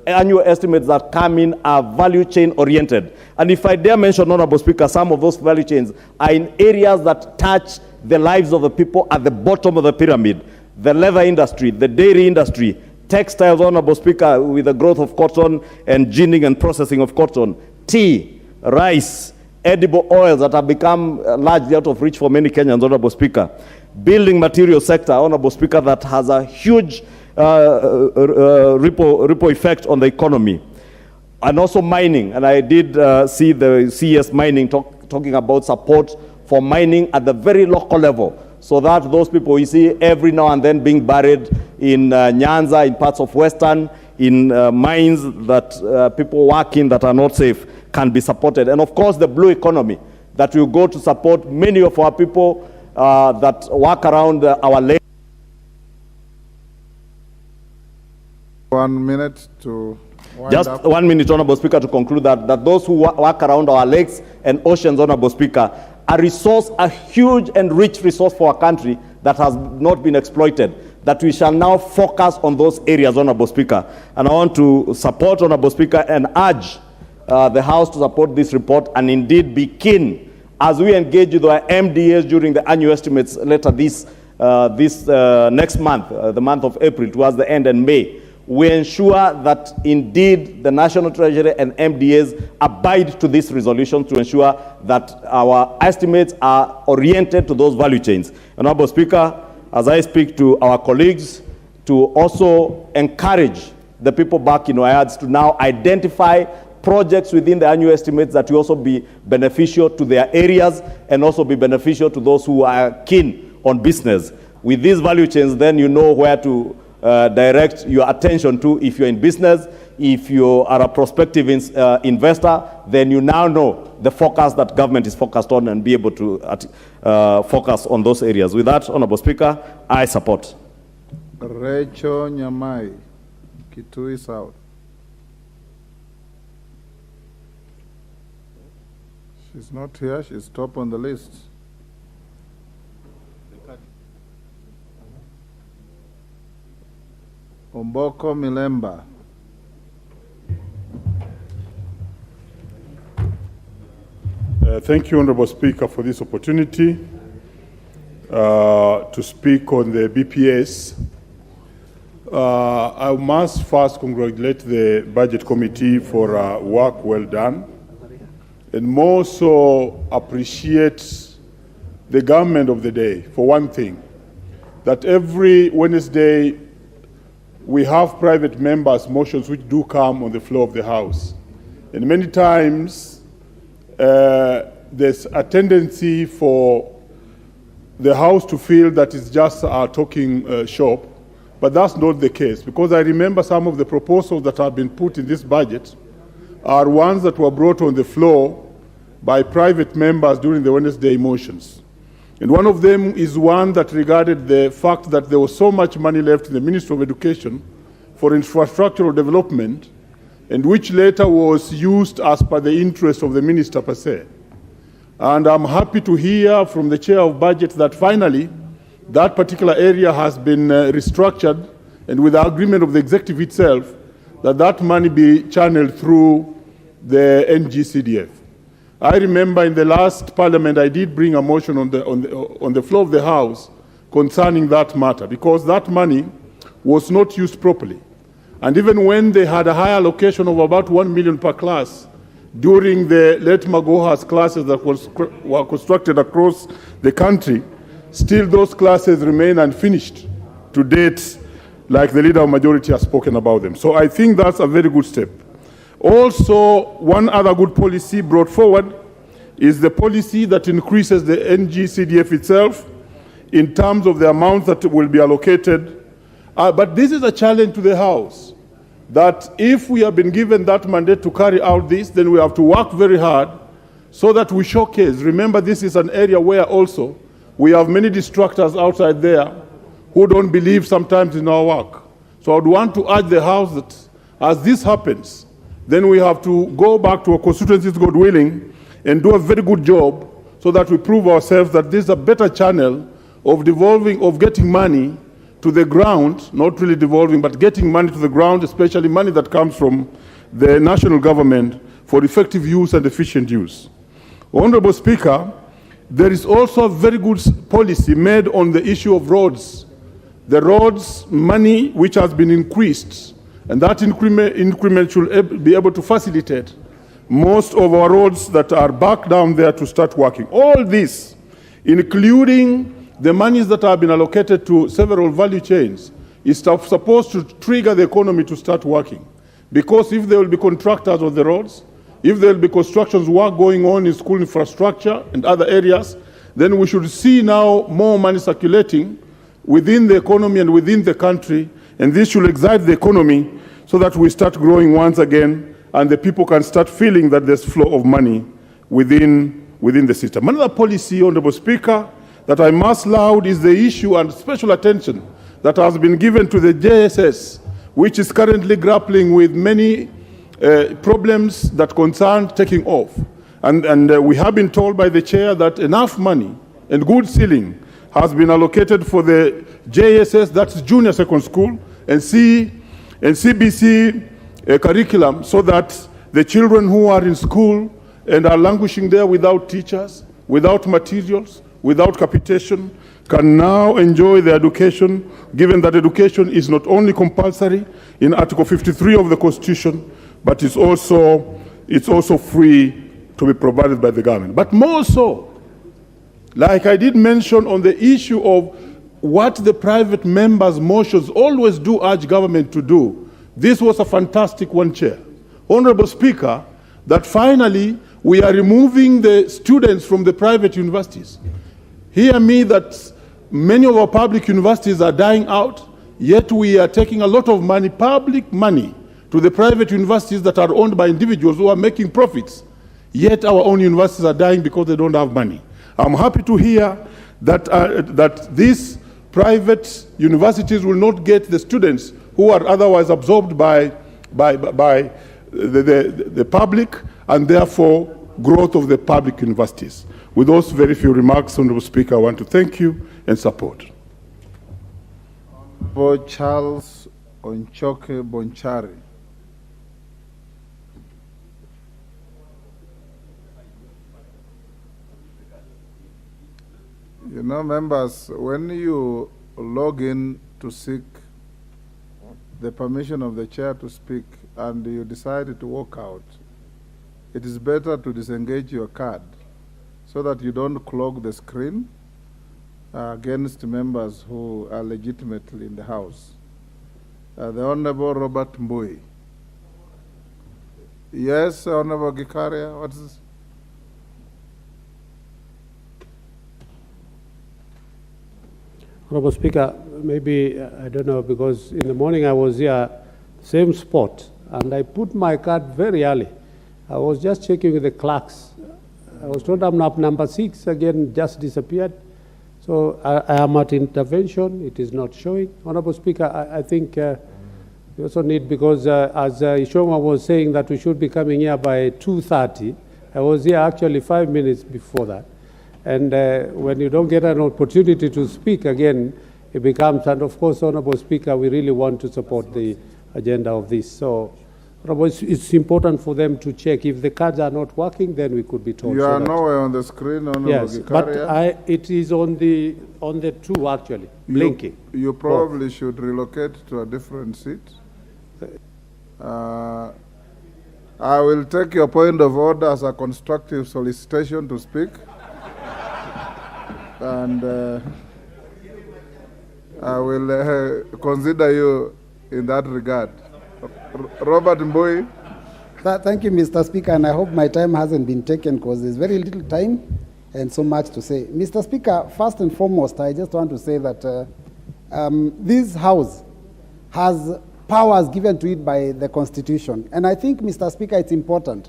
annual estimates that come in are value chain oriented. And if I dare mention, Honorable Speaker, some of those value chains are in areas that touch the lives of the people at the bottom of the pyramid: the leather industry, the dairy industry, textiles, Honorable Speaker, with the growth of cotton and ginning and processing of cotton, tea, rice, edible oils that have become largely out of reach for many Kenyans, Honorable Speaker. Building material sector, Honorable Speaker, that has a huge ripple effect on the economy. And also mining, and I did see the CS mining talking about support for mining at the very local level, so that those people you see every now and then being buried in Nyanza, in parts of Western, in mines that people work in that are not safe, can be supported. And of course, the blue economy that will go to support many of our people that work around our lakes. 1 minute to wind Just up. 1 minute, Honorable Speaker, to conclude that those who work around our lakes and oceans, Honorable Speaker, a huge and rich resource for our country that has not been exploited, that we shall now focus on those areas, Honorable Speaker. And I want to support, Honorable Speaker, and urge the House to support this report and indeed be keen as we engage with our MDAs during the annual estimates later this next month, the month of April, towards the end, and May. We ensure that indeed the National Treasury and MDAs abide to this resolution to ensure that our estimates are oriented to those value chains. Honorable Speaker, as I speak to our colleagues, to also encourage the people back in our yards to now identify projects within the annual estimates that will also be beneficial to their areas and also be beneficial to those who are keen on business. With these value chains, then you know where to direct your attention to. If you're in business, if you are a prospective investor, then you now know the focus that government is focused on and be able to focus on those areas. With that, Honorable Speaker, I support. Rachel Nyamai, Kitui South. She's not here, she's top on the list. Omboko Milemba. Thank you, Honorable Speaker, for this opportunity to speak on the BPS. I must first congratulate the Budget Committee for work well done, and more so appreciate the government of the day for one thing, that every Wednesday we have private members' motions which do come on the floor of the House. And many times there's a tendency for the House to feel that it's just a talking shop, but that's not the case, because I remember some of the proposals that have been put in this budget are ones that were brought on the floor by private members during the Wednesday motions. And one of them is one that regarded the fact that there was so much money left in the Ministry of Education for infrastructural development, and which later was used as per the interest of the minister per se. And I'm happy to hear from the Chair of Budget that finally that particular area has been restructured, and with the agreement of the executive itself, that money be channeled through the NGCDF. I remember in the last Parliament, I did bring a motion on the floor of the House concerning that matter, because that money was not used properly. And even when they had a higher allocation of about 1 million per class during the late Magoha's classes that were constructed across the country, still those classes remain unfinished to date, like the Leader of Majority has spoken about them. So I think that's a very good step. Also, one other good policy brought forward is the policy that increases the NGCDF itself in terms of the amount that will be allocated. But this is a challenge to the House, that if we have been given that mandate to carry out this, then we have to work very hard so that we showcase. Remember, this is an area where also we have many distractors outside there who don't believe sometimes in our work. So I would want to urge the House that as this happens, then we have to go back to our constituencies, God willing, and do a very good job so that we prove ourselves that this is a better channel of getting money to the ground, not really devolving, but getting money to the ground, especially money that comes from the national government for effective use and efficient use. Honorable Speaker, there is also a very good policy made on the issue of roads. The roads money which has been increased, and that increment should be able to facilitate most of our roads that are back down there to start working. All this, including the monies that have been allocated to several value chains, is supposed to trigger the economy to start working. Because if there will be contractors on the roads, if there will be construction work going on in school infrastructure and other areas, then we should see now more money circulating within the economy and within the country, and this should excite the economy so that we start growing once again and the people can start feeling that there's flow of money within the system. Another policy, Honorable Speaker, that I must laud is the issue and special attention that has been given to the JSS, which is currently grappling with many problems that concern taking off. And we have been told by the chair that enough money and good ceiling has been allocated for the JSS, that's junior secondary school, and CBC curriculum, so that the children who are in school and are languishing there without teachers, without materials, without capitation, can now enjoy their education, given that education is not only compulsory in Article 53 of the Constitution, but it's also free to be provided by the government. But more so, like I did mention on the issue of what the private members' motions always do urge government to do, this was a fantastic one, Chair. Honorable Speaker, that finally we are removing the students from the private universities. Hear me that many of our public universities are dying out, yet we are taking a lot of money, public money, to the private universities that are owned by individuals who are making profits, yet our own universities are dying because they don't have money. I'm happy to hear that these private universities will not get the students who are otherwise absorbed by the public, and therefore growth of the public universities. With those very few remarks, Honorable Speaker, I want to thank you and support. Honorable Charles Onchoke Bonchari. You know, members, when you log in to seek the permission of the chair to speak and you decide to walk out, it is better to disengage your card so that you don't clog the screen against members who are legitimately in the House. The Honorable Robert Mbui. Yes, Honorable Gikaria, what is this? Honorable Speaker, maybe, I don't know, because in the morning I was here, same spot, and I put my card very early. I was just checking with the clerks. I was told I'm up number 6, again, just disappeared. So I am at intervention, it is not showing. Honorable Speaker, I think we also need, because as Ishoma was saying that we should be coming here by 2:30, I was here actually 5 minutes before that. And when you don't get an opportunity to speak again, it becomes, and of course, Honorable Speaker, we really want to support the agenda of this. So, it's important for them to check. If the cards are not working, then we could be told. You are nowhere on the screen, Honorable Yes, Gikaria. but it is on the 2 actually, blinking. You probably should relocate to a different seat. I will take your point of order as a constructive solicitation to speak. And I will consider you in that regard. Robert Mbui. Thank you, Mr. Speaker, and I hope my time hasn't been taken because there's very little time and so much to say. Mr. Speaker, first and foremost, I just want to say that this House has powers given to it by the Constitution. And I think, Mr. Speaker, it's important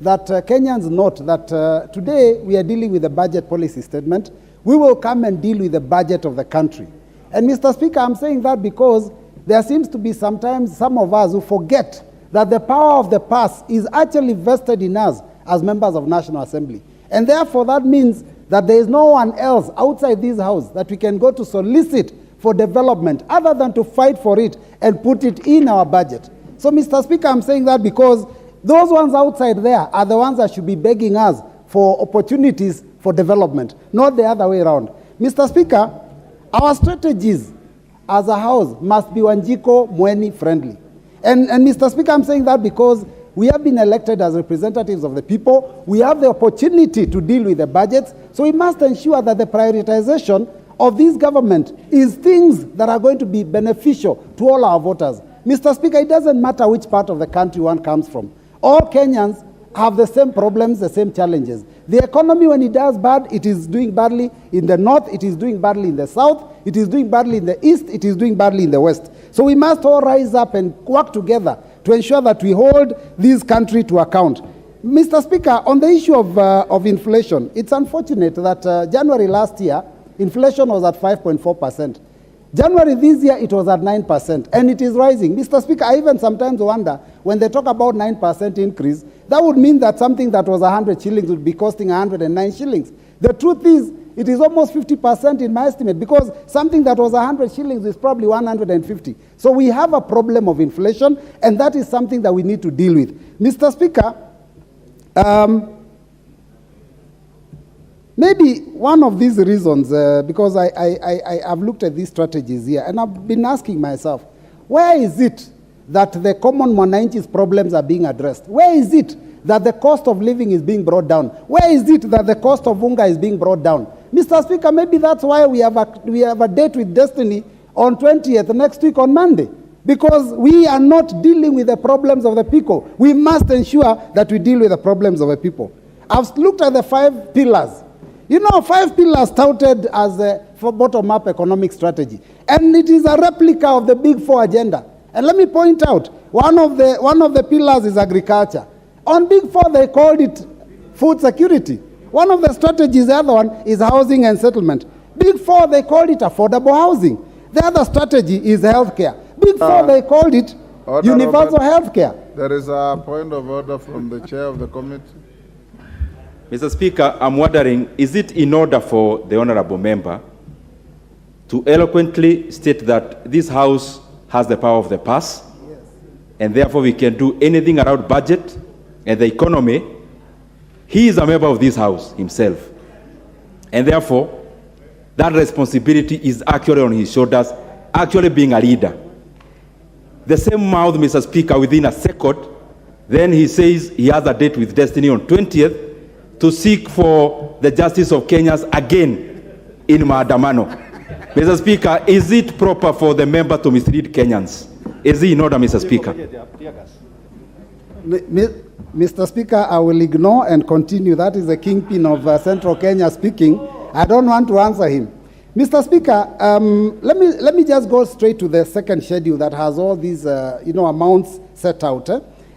that Kenyans note that today we are dealing with the budget policy statement. We will come and deal with the budget of the country. And Mr. Speaker, I'm saying that because there seems to be sometimes some of us who forget that the power of the past is actually vested in us as members of National Assembly. And therefore, that means that there is no one else outside this house that we can go to solicit for development other than to fight for it and put it in our budget. So, Mr. Speaker, I'm saying that because those ones outside there are the ones that should be begging us for opportunities for development, not the other way around. Mr. Speaker, our strategies as a house must be Wanjiko Mweni friendly. And Mr. Speaker, I'm saying that because we have been elected as representatives of the people. We have the opportunity to deal with the budgets. So we must ensure that the prioritization of this government is things that are going to be beneficial to all our voters. Mr. Speaker, it doesn't matter which part of the country one comes from. All Kenyans have the same problems, the same challenges. The economy, when it does bad, it is doing badly in the north, it is doing badly in the south, it is doing badly in the east, it is doing badly in the west. So we must all rise up and work together to ensure that we hold this country to account. Mr. Speaker, on the issue of inflation, it's unfortunate that January last year, inflation was at 5.4%. January this year, it was at 9%, and it is rising. Mr. Speaker, I even sometimes wonder, when they talk about 9% increase, that would mean that something that was 100 shillings would be costing 109 shillings. The truth is, it is almost 50% in my estimate, because something that was 100 shillings is probably 150. So we have a problem of inflation, and that is something that we need to deal with. Mr. Speaker, maybe one of these reasons, because I've looked at these strategies here, and I've been asking myself, where is it that the common Mwananchi's problems are being addressed? Where is it that the cost of living is being brought down? Where is it that the cost of unga is being brought down? Mr. Speaker, maybe that's why we have a date with Destiny on 20th, next week on Monday, because we are not dealing with the problems of the people. We must ensure that we deal with the problems of the people. I've looked at the 5 pillars. You know, 5 pillars touted as a bottom-up economic strategy, and it is a replica of the Big 4 agenda. And let me point out, one of the pillars is agriculture. On Big 4, they called it food security. One of the strategies, the other one, is housing and settlement. Big 4, they called it affordable housing. The other strategy is healthcare. Big 4, they called it universal healthcare. There is a point of order from the chair of the committee. Mr. Speaker, I'm wondering, is it in order for the honorable member to eloquently state that this House has the power of the purse, yes, and therefore we can do anything around budget and the economy? He is a member of this House himself, and therefore that responsibility is actually on his shoulders, actually being a leader. The same mouth, Mr. Speaker, within a second, then he says he has a date with Destiny on 20th to seek for the justice of Kenyans again in Maandamano. Mr. Speaker, is it proper for the member to mislead Kenyans? Is it in order, Mr. Speaker? Mr. Speaker, I will ignore and continue. That is the kingpin of Central Kenya speaking. I don't want to answer him. Mr. Speaker, let me just go straight to the second schedule that has all these amounts set out.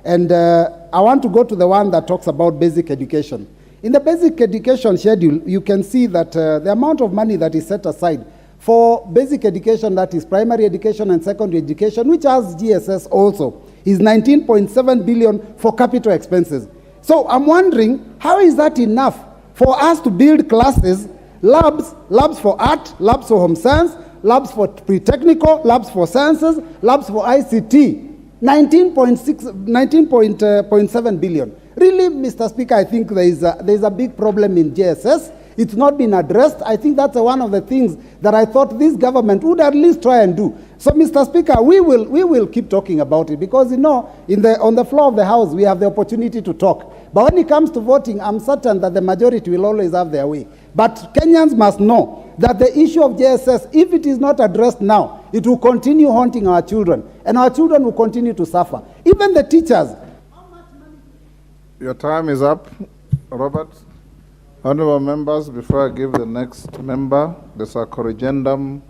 And I want to go to the one that talks about basic education. In the basic education schedule, you can see that the amount of money that is set aside for basic education, that is primary education and secondary education, which has GSS also, is 19.7 billion for capital expenses. So I'm wondering, how is that enough for us to build classes, labs for art, labs for home science, labs for pre-technical, labs for sciences, labs for ICT? 19.7 billion. Really, Mr. Speaker, I think there is a big problem in JSS. It's not been addressed. I think that's one of the things that I thought this government would at least try and do. So, Mr. Speaker, we will keep talking about it, because, on the floor of the House, we have the opportunity to talk. But when it comes to voting, I'm certain that the majority will always have their way. But Kenyans must know that the issue of JSS, if it is not addressed now, it will continue haunting our children, and our children will continue to suffer. Even the teachers. Your time is up, Robert. Honorable members, before I give the next member, the corrigendum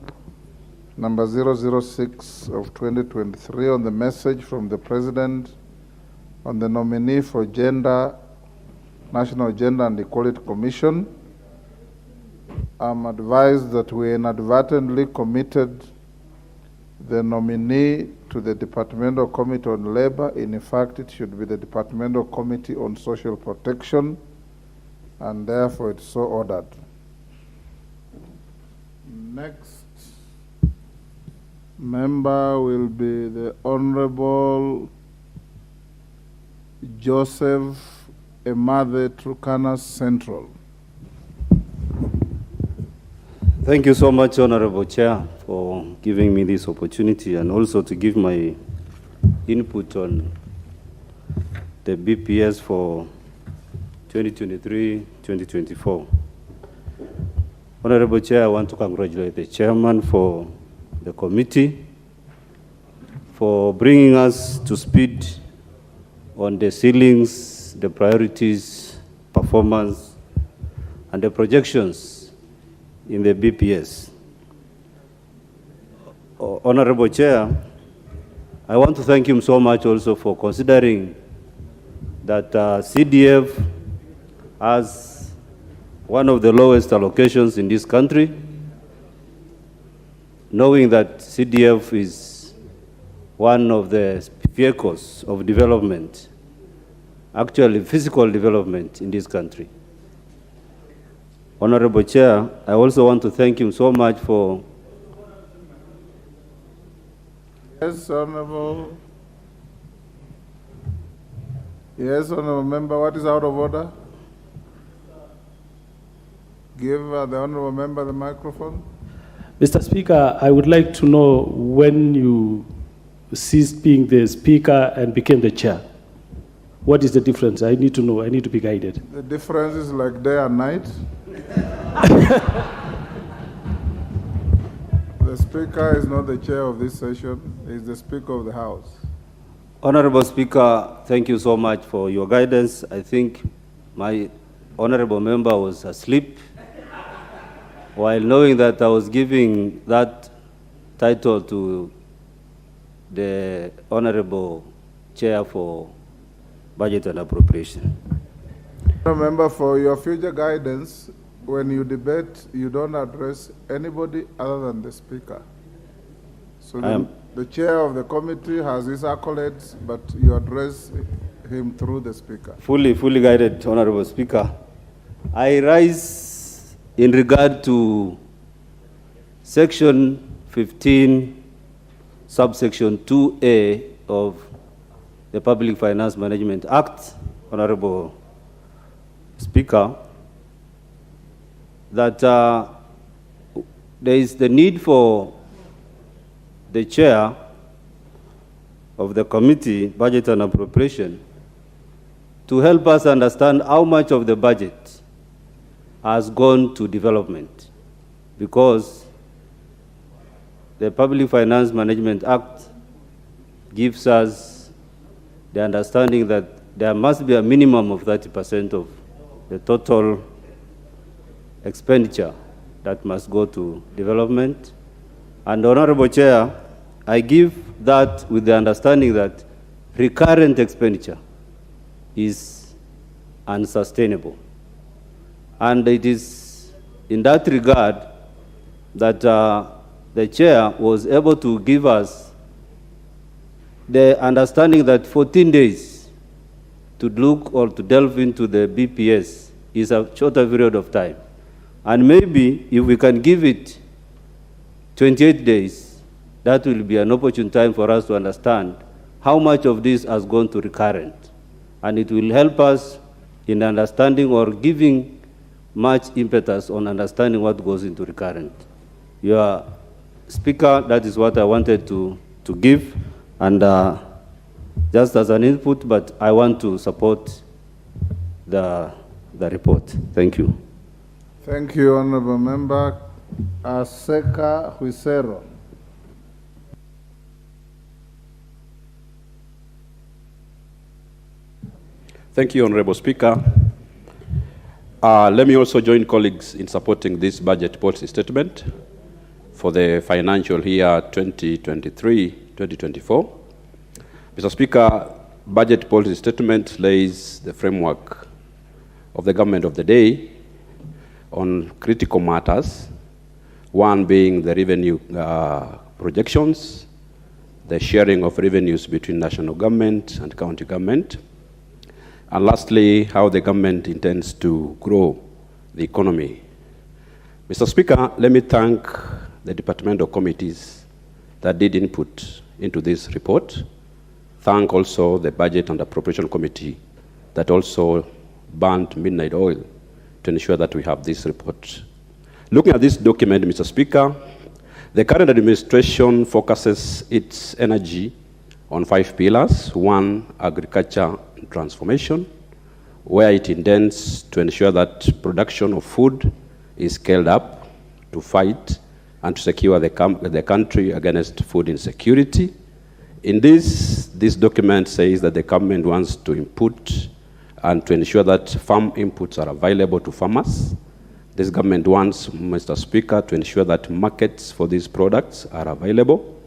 number 006 of 2023 on the message from the President on the nominee for National Gender and Equality Commission. I'm advised that we inadvertently committed the nominee to the Departmental Committee on Labor. In fact, it should be the Departmental Committee on Social Protection, and therefore it's so ordered. Next member will be the Honorable Joseph Emathe, Turkana Central. Thank you so much, Honorable Chair, for giving me this opportunity and also to give my input on the BPS for 2023-2024. Honorable Chair, I want to congratulate the chairman for the committee for bringing us to speed on the ceilings, the priorities, performance, and the projections in the BPS. Honorable Chair, I want to thank him so much also for considering that CDF has one of the lowest allocations in this country, knowing that CDF is one of the vehicles of development, actually physical development in this country. Honorable Chair, I also want to thank him so much for... Yes, Honorable. Yes, Honorable Member, what is out of order? Give the Honorable Member the microphone. Mr. Speaker, I would like to know when you ceased being the Speaker and became the Chair. What is the difference? I need to know. I need to be guided. The difference is like day and night. The Speaker is not the Chair of this session. He is the Speaker of the House. Honorable Speaker, thank you so much for your guidance. I think my honorable member was asleep while knowing that I was giving that title to the Honorable Chair for Budget and Appropriation. Remember, for your future guidance, when you debate, you don't address anybody other than the Speaker. So the Chair of the committee has his accolades, but you address him through the Speaker. Fully guided, Honorable Speaker. I rise in regard to Section 15, subsection 2A of the Public Finance Management Act, Honorable Speaker, that there is the need for the Chair of the Committee, Budget and Appropriation, to help us understand how much of the budget has gone to development, because the Public Finance Management Act gives us the understanding that there must be a minimum of 30% of the total expenditure that must go to development. And Honorable Chair, I give that with the understanding that recurrent expenditure is unsustainable. And it is in that regard that the Chair was able to give us the understanding that 14 days to look or to delve into the BPS is a shorter period of time. And maybe if we can give it 28 days, that will be an opportune time for us to understand how much of this has gone to recurrent. And it will help us in understanding or giving much impetus on understanding what goes into recurrent. Your Speaker, that is what I wanted to give. And just as an input, but I want to support the report. Thank you. Thank you, Honorable Member. Aseka Huisero. Thank you, Honorable Speaker. Let me also join colleagues in supporting this budget policy statement for the financial year 2023-2024. Mr. Speaker, budget policy statement lays the framework of the government of the day on critical matters, one being the revenue projections, the sharing of revenues between national government and county government, and lastly, how the government intends to grow the economy. Mr. Speaker, let me thank the departmental committees that did input into this report. Thank also the Budget and Appropriation Committee that also burnt midnight oil to ensure that we have this report. Looking at this document, Mr. Speaker, the current administration focuses its energy on 5 pillars. 1, agriculture and transformation, where it intends to ensure that production of food is scaled up to fight and to secure the country against food insecurity. In this document says that the government wants to input and to ensure that farm inputs are available to farmers. This government wants, Mr. Speaker, to ensure that markets for these products are available.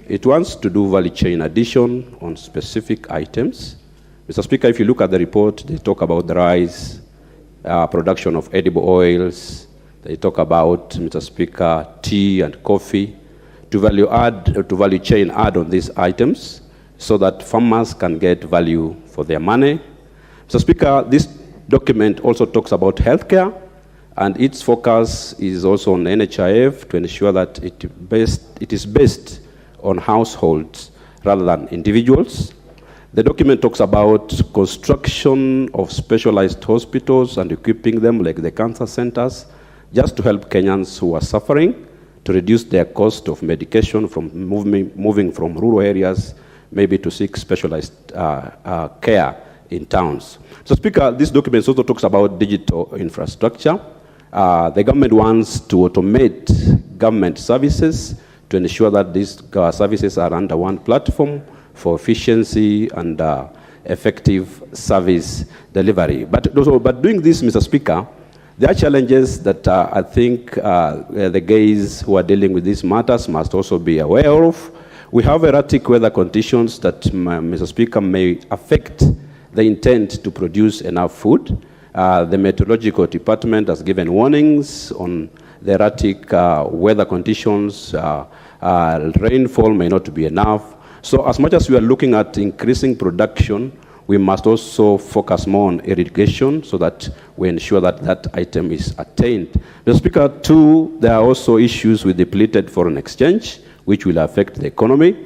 It wants to do value chain addition on specific items. Mr. Speaker, if you look at the report, they talk about the rice, production of edible oils. They talk about, Mr. Speaker, tea and coffee. To value chain add on these items so that farmers can get value for their money. Mr. Speaker, this document also talks about healthcare, and its focus is also on NHIF to ensure that it is based on households rather than individuals. The document talks about construction of specialized hospitals and equipping them like the cancer centers, just to help Kenyans who are suffering, to reduce their cost of medication from moving from rural areas, maybe to seek specialized care in towns. So, Speaker, this document also talks about digital infrastructure. The government wants to automate government services to ensure that these services are under one platform for efficiency and effective service delivery. But doing this, Mr. Speaker, there are challenges that I think the guys who are dealing with these matters must also be aware of. We have erratic weather conditions that, Mr. Speaker, may affect the intent to produce enough food. The Meteorological Department has given warnings on the erratic weather conditions. Rainfall may not be enough. So as much as we are looking at increasing production, we must also focus more on irrigation so that we ensure that that item is attained. Mr. Speaker, 2, there are also issues with depleted foreign exchange, which will affect the economy.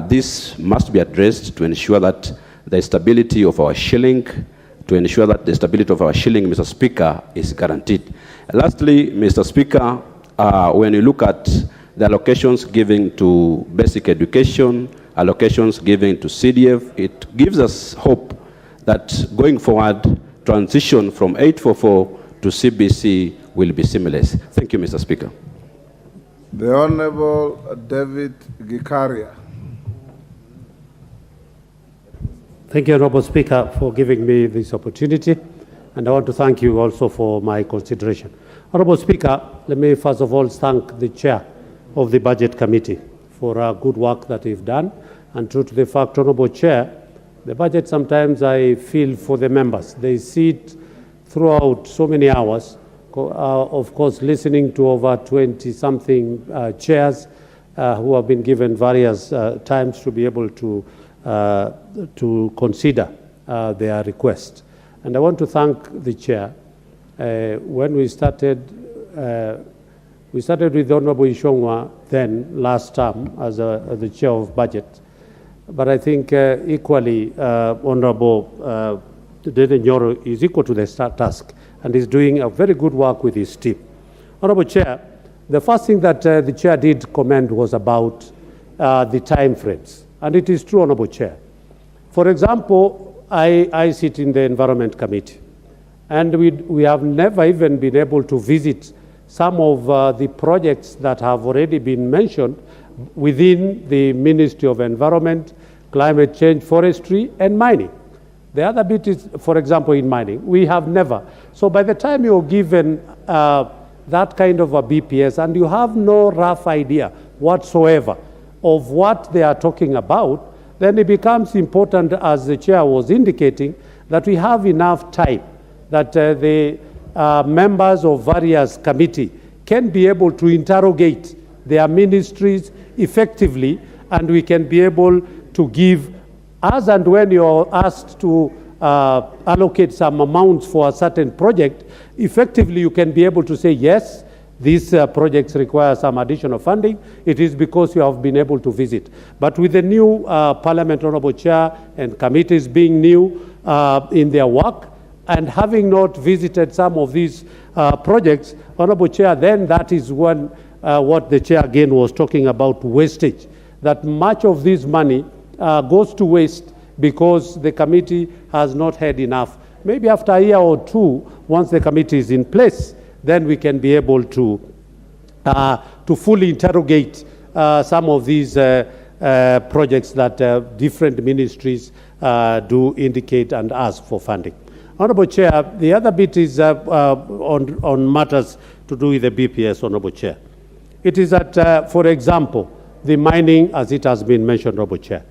This must be addressed to ensure that the stability of our shilling, Mr. Speaker, is guaranteed. Lastly, Mr. Speaker, when you look at the allocations given to basic education, allocations given to CDF, it gives us hope that going forward, transition from 844 to CBC will be seamless. Thank you, Mr. Speaker. The Honorable David Gikaria. Thank you, Honorable Speaker, for giving me this opportunity, and I want to thank you also for my consideration. Honorable Speaker, let me first of all thank the Chair of the Budget Committee for good work that they've done, and true to the fact, Honorable Chair, the budget sometimes I feel for the members. They sit throughout so many hours, of course, listening to over 20-something chairs who have been given various times to be able to consider their request. And I want to thank the Chair. When we started with Honorable Ishongwa then last term as the Chair of Budget. But I think equally Honorable Dede Nyoro is equal to the task and is doing a very good work with his team. Honorable Chair, the first thing that the Chair did comment was about the time frames. And it is true, Honorable Chair. For example, I sit in the Environment Committee, and we have never even been able to visit some of the projects that have already been mentioned within the Ministry of Environment, Climate Change, Forestry, and Mining. The other bit is, for example, in mining. We have never. So by the time you're given that kind of a BPS and you have no rough idea whatsoever of what they are talking about, then it becomes important, as the Chair was indicating, that we have enough time, that the members of various committees can be able to interrogate their ministries effectively, and we can be able to give, as and when you're asked to allocate some amounts for a certain project, effectively you can be able to say, yes, these projects require some additional funding. It is because you have been able to visit. But with the new Parliament Honorable Chair and committees being new in their work, and having not visited some of these projects, Honorable Chair, then that is when what the Chair again was talking about, wastage, that much of this money goes to waste because the committee has not had enough. Maybe after a year or two, once the committee is in place, then we can be able to fully interrogate some of these projects that different ministries do indicate and ask for funding. Honorable Chair, the other bit is on matters to do with the BPS, Honorable Chair. It is that, for example, the mining, as it has been mentioned, Honorable Chair.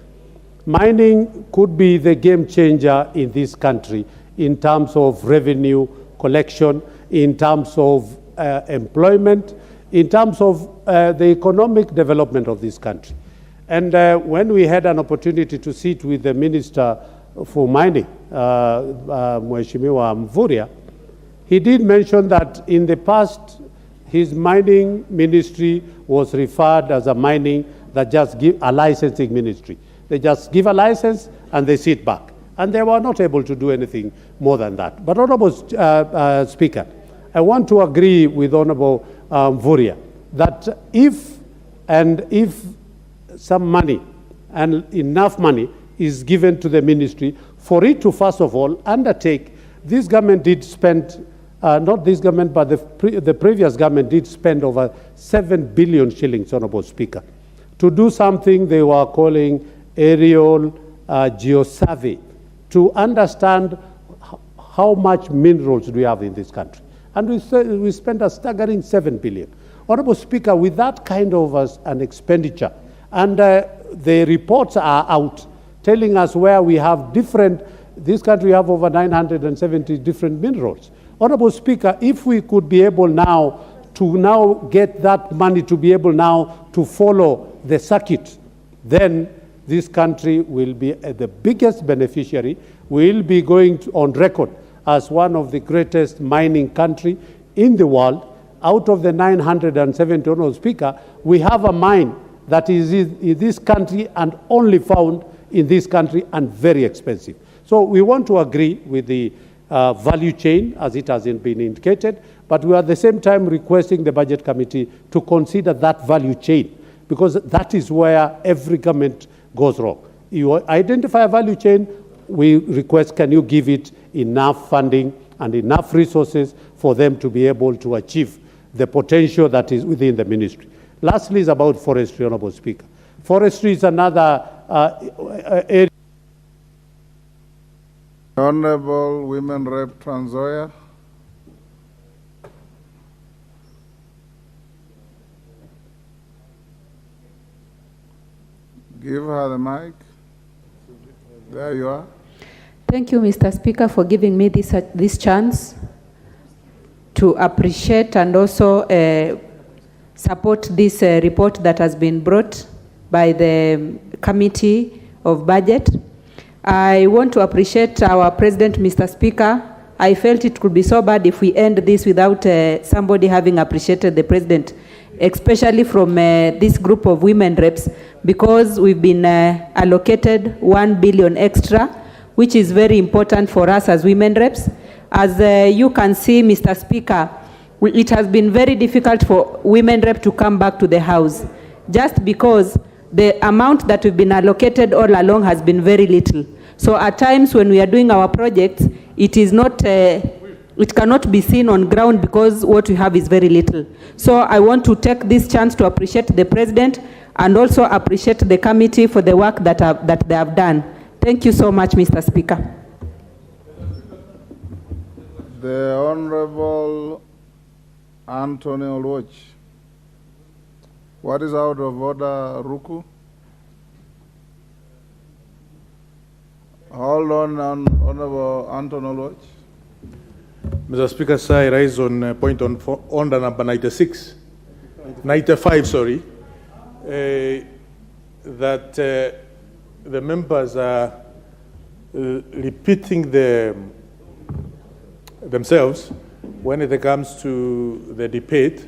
Mining could be the game changer in this country in terms of revenue collection, in terms of employment, in terms of the economic development of this country. And when we had an opportunity to sit with the Minister for Mining, Mheshimiwa Mvurya, he did mention that in the past, his mining ministry was referred as a mining that just give a licensing ministry. They just give a license and they sit back. And they were not able to do anything more than that. But Honorable Speaker, I want to agree with Honorable Mvurya that if some money and enough money is given to the ministry for it to, first of all, undertake, this government did spend, not this government, but the previous government did spend over 7 billion shillings, Honorable Speaker, to do something they were calling aerial geosurvey, to understand how much minerals do we have in this country. And we spent a staggering 7 billion. Honorable Speaker, with that kind of an expenditure, and the reports are out telling us where we have this country have over 970 different minerals. Honorable Speaker, if we could be able now to get that money to be able now to follow the circuit, then this country will be the biggest beneficiary. We'll be going on record as one of the greatest mining country in the world. Out of the 970, Honorable Speaker, we have a mine that is in this country and only found in this country and very expensive. So we want to agree with the value chain as it has been indicated, but we are at the same time requesting the Budget Committee to consider that value chain, because that is where every government goes wrong. You identify a value chain, we request, can you give it enough funding and enough resources for them to be able to achieve the potential that is within the ministry. Lastly is about forestry, Honorable Speaker. Forestry is another area. Honorable Women Rep Trans Nzoia. Give her the mic. There you are. Thank you, Mr. Speaker, for giving me this chance to appreciate and also support this report that has been brought by the Committee of Budget. I want to appreciate our President, Mr. Speaker. I felt it could be so bad if we end this without somebody having appreciated the President, especially from this group of women reps, because we've been allocated 1 billion extra, which is very important for us as women reps. As you can see, Mr. Speaker, it has been very difficult for women rep to come back to the House, just because the amount that we've been allocated all along has been very little. So at times when we are doing our projects, it is not, it cannot be seen on ground because what we have is very little. So I want to take this chance to appreciate the President and also appreciate the committee for the work that they have done. Thank you so much, Mr. Speaker. The Honorable Anthony Oluoch. What is out of order, Ruku? Hold on, Honorable Anthony Oluoch. Mr. Speaker, sir, I rise on point on order number 95, sorry, that the members are repeating themselves when it comes to the debate.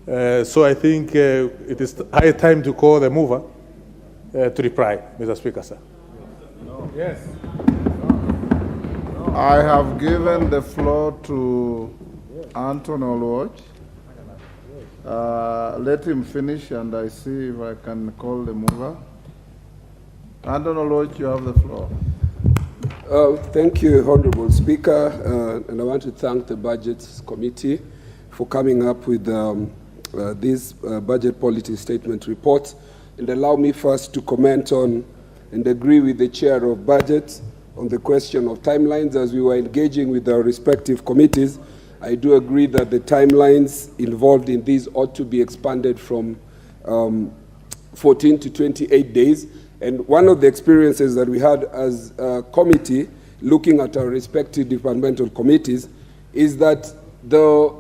So I think it is high time to call the mover to reply, Mr. Speaker, sir. No. Yes. I have given the floor to Anton Oluoch. Let him finish and I see if I can call the mover. Anton Oluoch, you have the floor. Thank you, Honorable Speaker, and I want to thank the Budgets Committee for coming up with this budget policy statement report. And allow me first to comment on and agree with the Chair of Budget on the question of timelines. As we were engaging with our respective committees, I do agree that the timelines involved in these ought to be expanded from 14 to 28 days. And one of the experiences that we had as a committee, looking at our respective departmental committees, is that the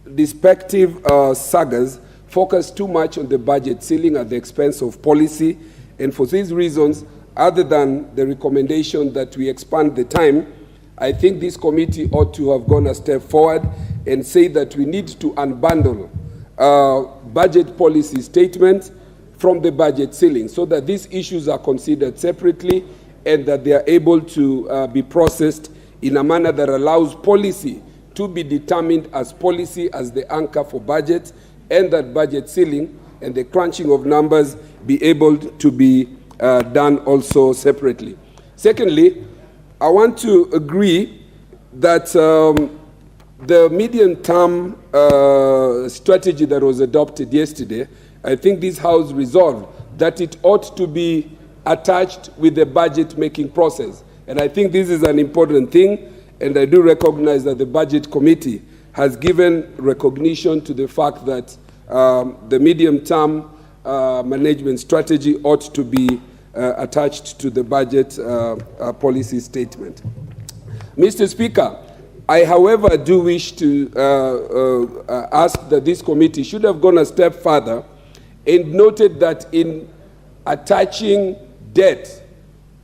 respective sagas focus too much on the budget ceiling at the expense of policy. And for these reasons, other than the recommendation that we expand the time, I think this committee ought to have gone a step forward and say that we need to unbundle budget policy statements from the budget ceiling so that these issues are considered separately and that they are able to be processed in a manner that allows policy to be determined as policy as the anchor for budget, and that budget ceiling and the crunching of numbers be able to be done also separately. Secondly, I want to agree that the medium-term strategy that was adopted yesterday, I think this House resolved that it ought to be attached with the budget-making process. And I think this is an important thing, and I do recognize that the Budget Committee has given recognition to the fact that the medium-term management strategy ought to be attached to the budget policy statement. Mr. Speaker, I, however, do wish to ask that this committee should have gone a step further and noted that in attaching debt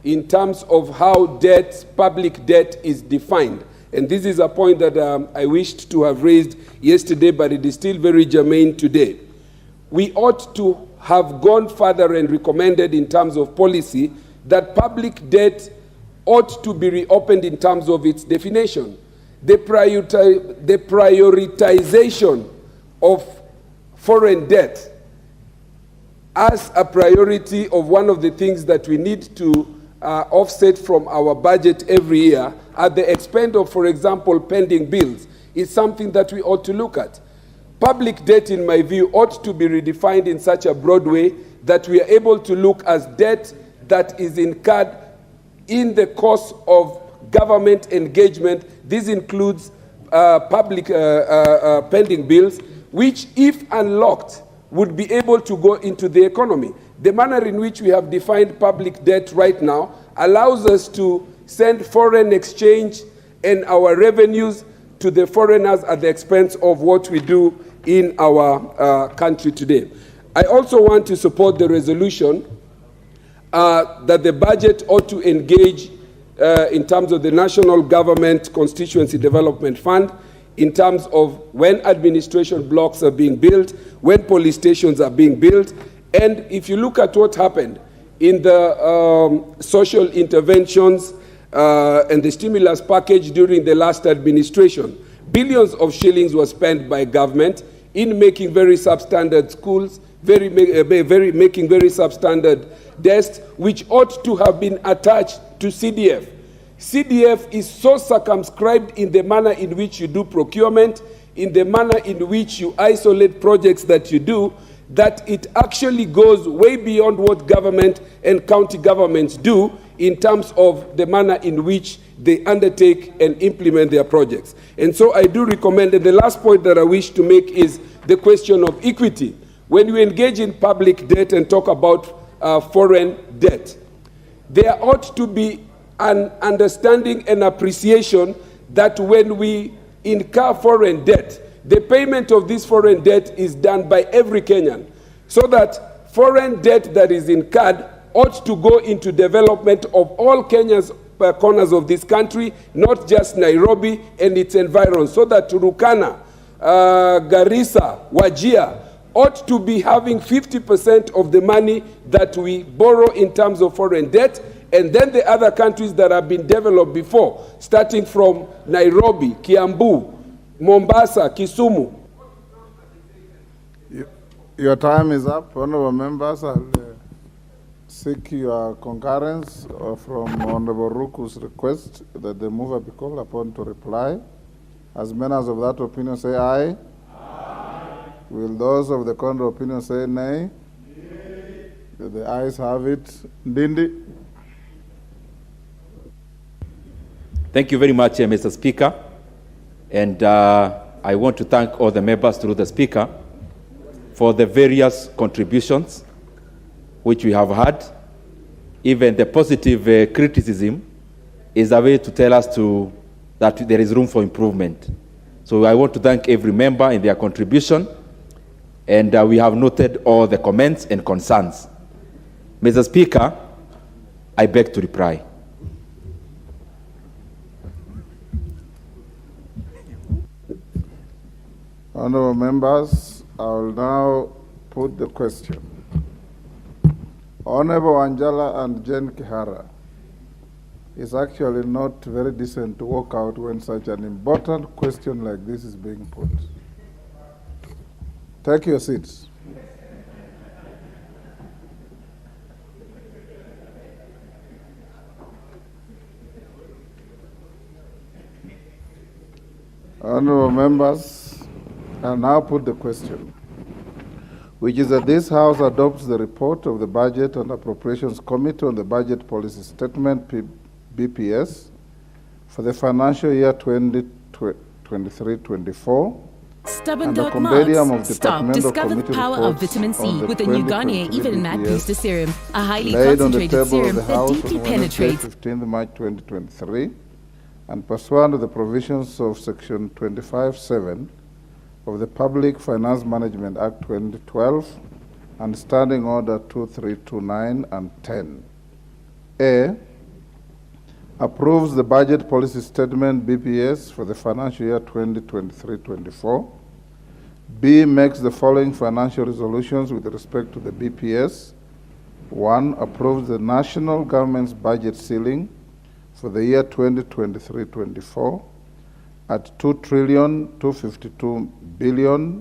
in terms of how debt, public debt is defined, and this is a point that I wished to have raised yesterday, but it is still very germane today. We ought to have gone further and recommended in terms of policy that public debt ought to be reopened in terms of its definition. The prioritization of foreign debt as a priority of one of the things that we need to offset from our budget every year at the expense of, for example, pending bills is something that we ought to look at. Public debt, in my view, ought to be redefined in such a broad way that we are able to look as debt that is incurred in the course of government engagement. This includes public pending bills, which, if unlocked, would be able to go into the economy. The manner in which we have defined public debt right now allows us to send foreign exchange and our revenues to the foreigners at the expense of what we do in our country today. I also want to support the resolution that the budget ought to engage in terms of the National Government Constituency Development Fund, in terms of when administration blocks are being built, when police stations are being built. And if you look at what happened in the social interventions and the stimulus package during the last administration, billions of shillings were spent by government in making very substandard schools, making very substandard desks, which ought to have been attached to CDF. CDF is so circumscribed in the manner in which you do procurement, in the manner in which you isolate projects that you do, that it actually goes way beyond what government and county governments do in terms of the manner in which they undertake and implement their projects. And so I do recommend, and the last point that I wish to make is the question of equity. When we engage in public debt and talk about foreign debt, there ought to be an understanding and appreciation that when we incur foreign debt, the payment of this foreign debt is done by every Kenyan, so that foreign debt that is incurred ought to go into development of all Kenya's corners of this country, not just Nairobi and its environs, so that Turukana, Garissa, Wajir ought to be having 50% of the money that we borrow in terms of foreign debt, and then the other countries that have been developed before, starting from Nairobi, Kiambu, Mombasa, Kisumu. Your time is up, honorable members. I'll seek your concurrence from Honorable Ruku's request that the mover be called upon to reply. As members of that opinion say aye. Aye. Will those of the contrary opinion say nay? Nay. The ayes have it. Ndindi. Thank you very much, Mr. Speaker. And I want to thank all the members through the Speaker for the various contributions which we have had. Even the positive criticism is a way to tell us that there is room for improvement. So I want to thank every member in their contribution, and we have noted all the comments and concerns. Mr. Speaker, I beg to reply. Honorable members, I will now put the question. Honorable Anjala and Jen Kihara, it's actually not very decent to walk out when such an important question like this is being put. Take your seats. Honorable members, I now put the question, which is that this House adopts the report of the Budget and Appropriations Committee on the Budget Policy Statement, BPS, for the financial year 2023-24, Stubborn dog marks. Stop. Discover the power of vitamin C with the new Garnier Even Matte Booster Serum, a highly concentrated serum that deeply penetrates. 15 March 2023, and pursuant to the provisions of Section 25(7) of the Public Finance Management Act 2012 and Standing Order 2329 and 10. A, approves the Budget Policy Statement BPS for the financial year 2023-24. B, makes the following financial resolutions with respect to the BPS. 1, approves the national government's budget ceiling for the year 2023-24 at 2,252,682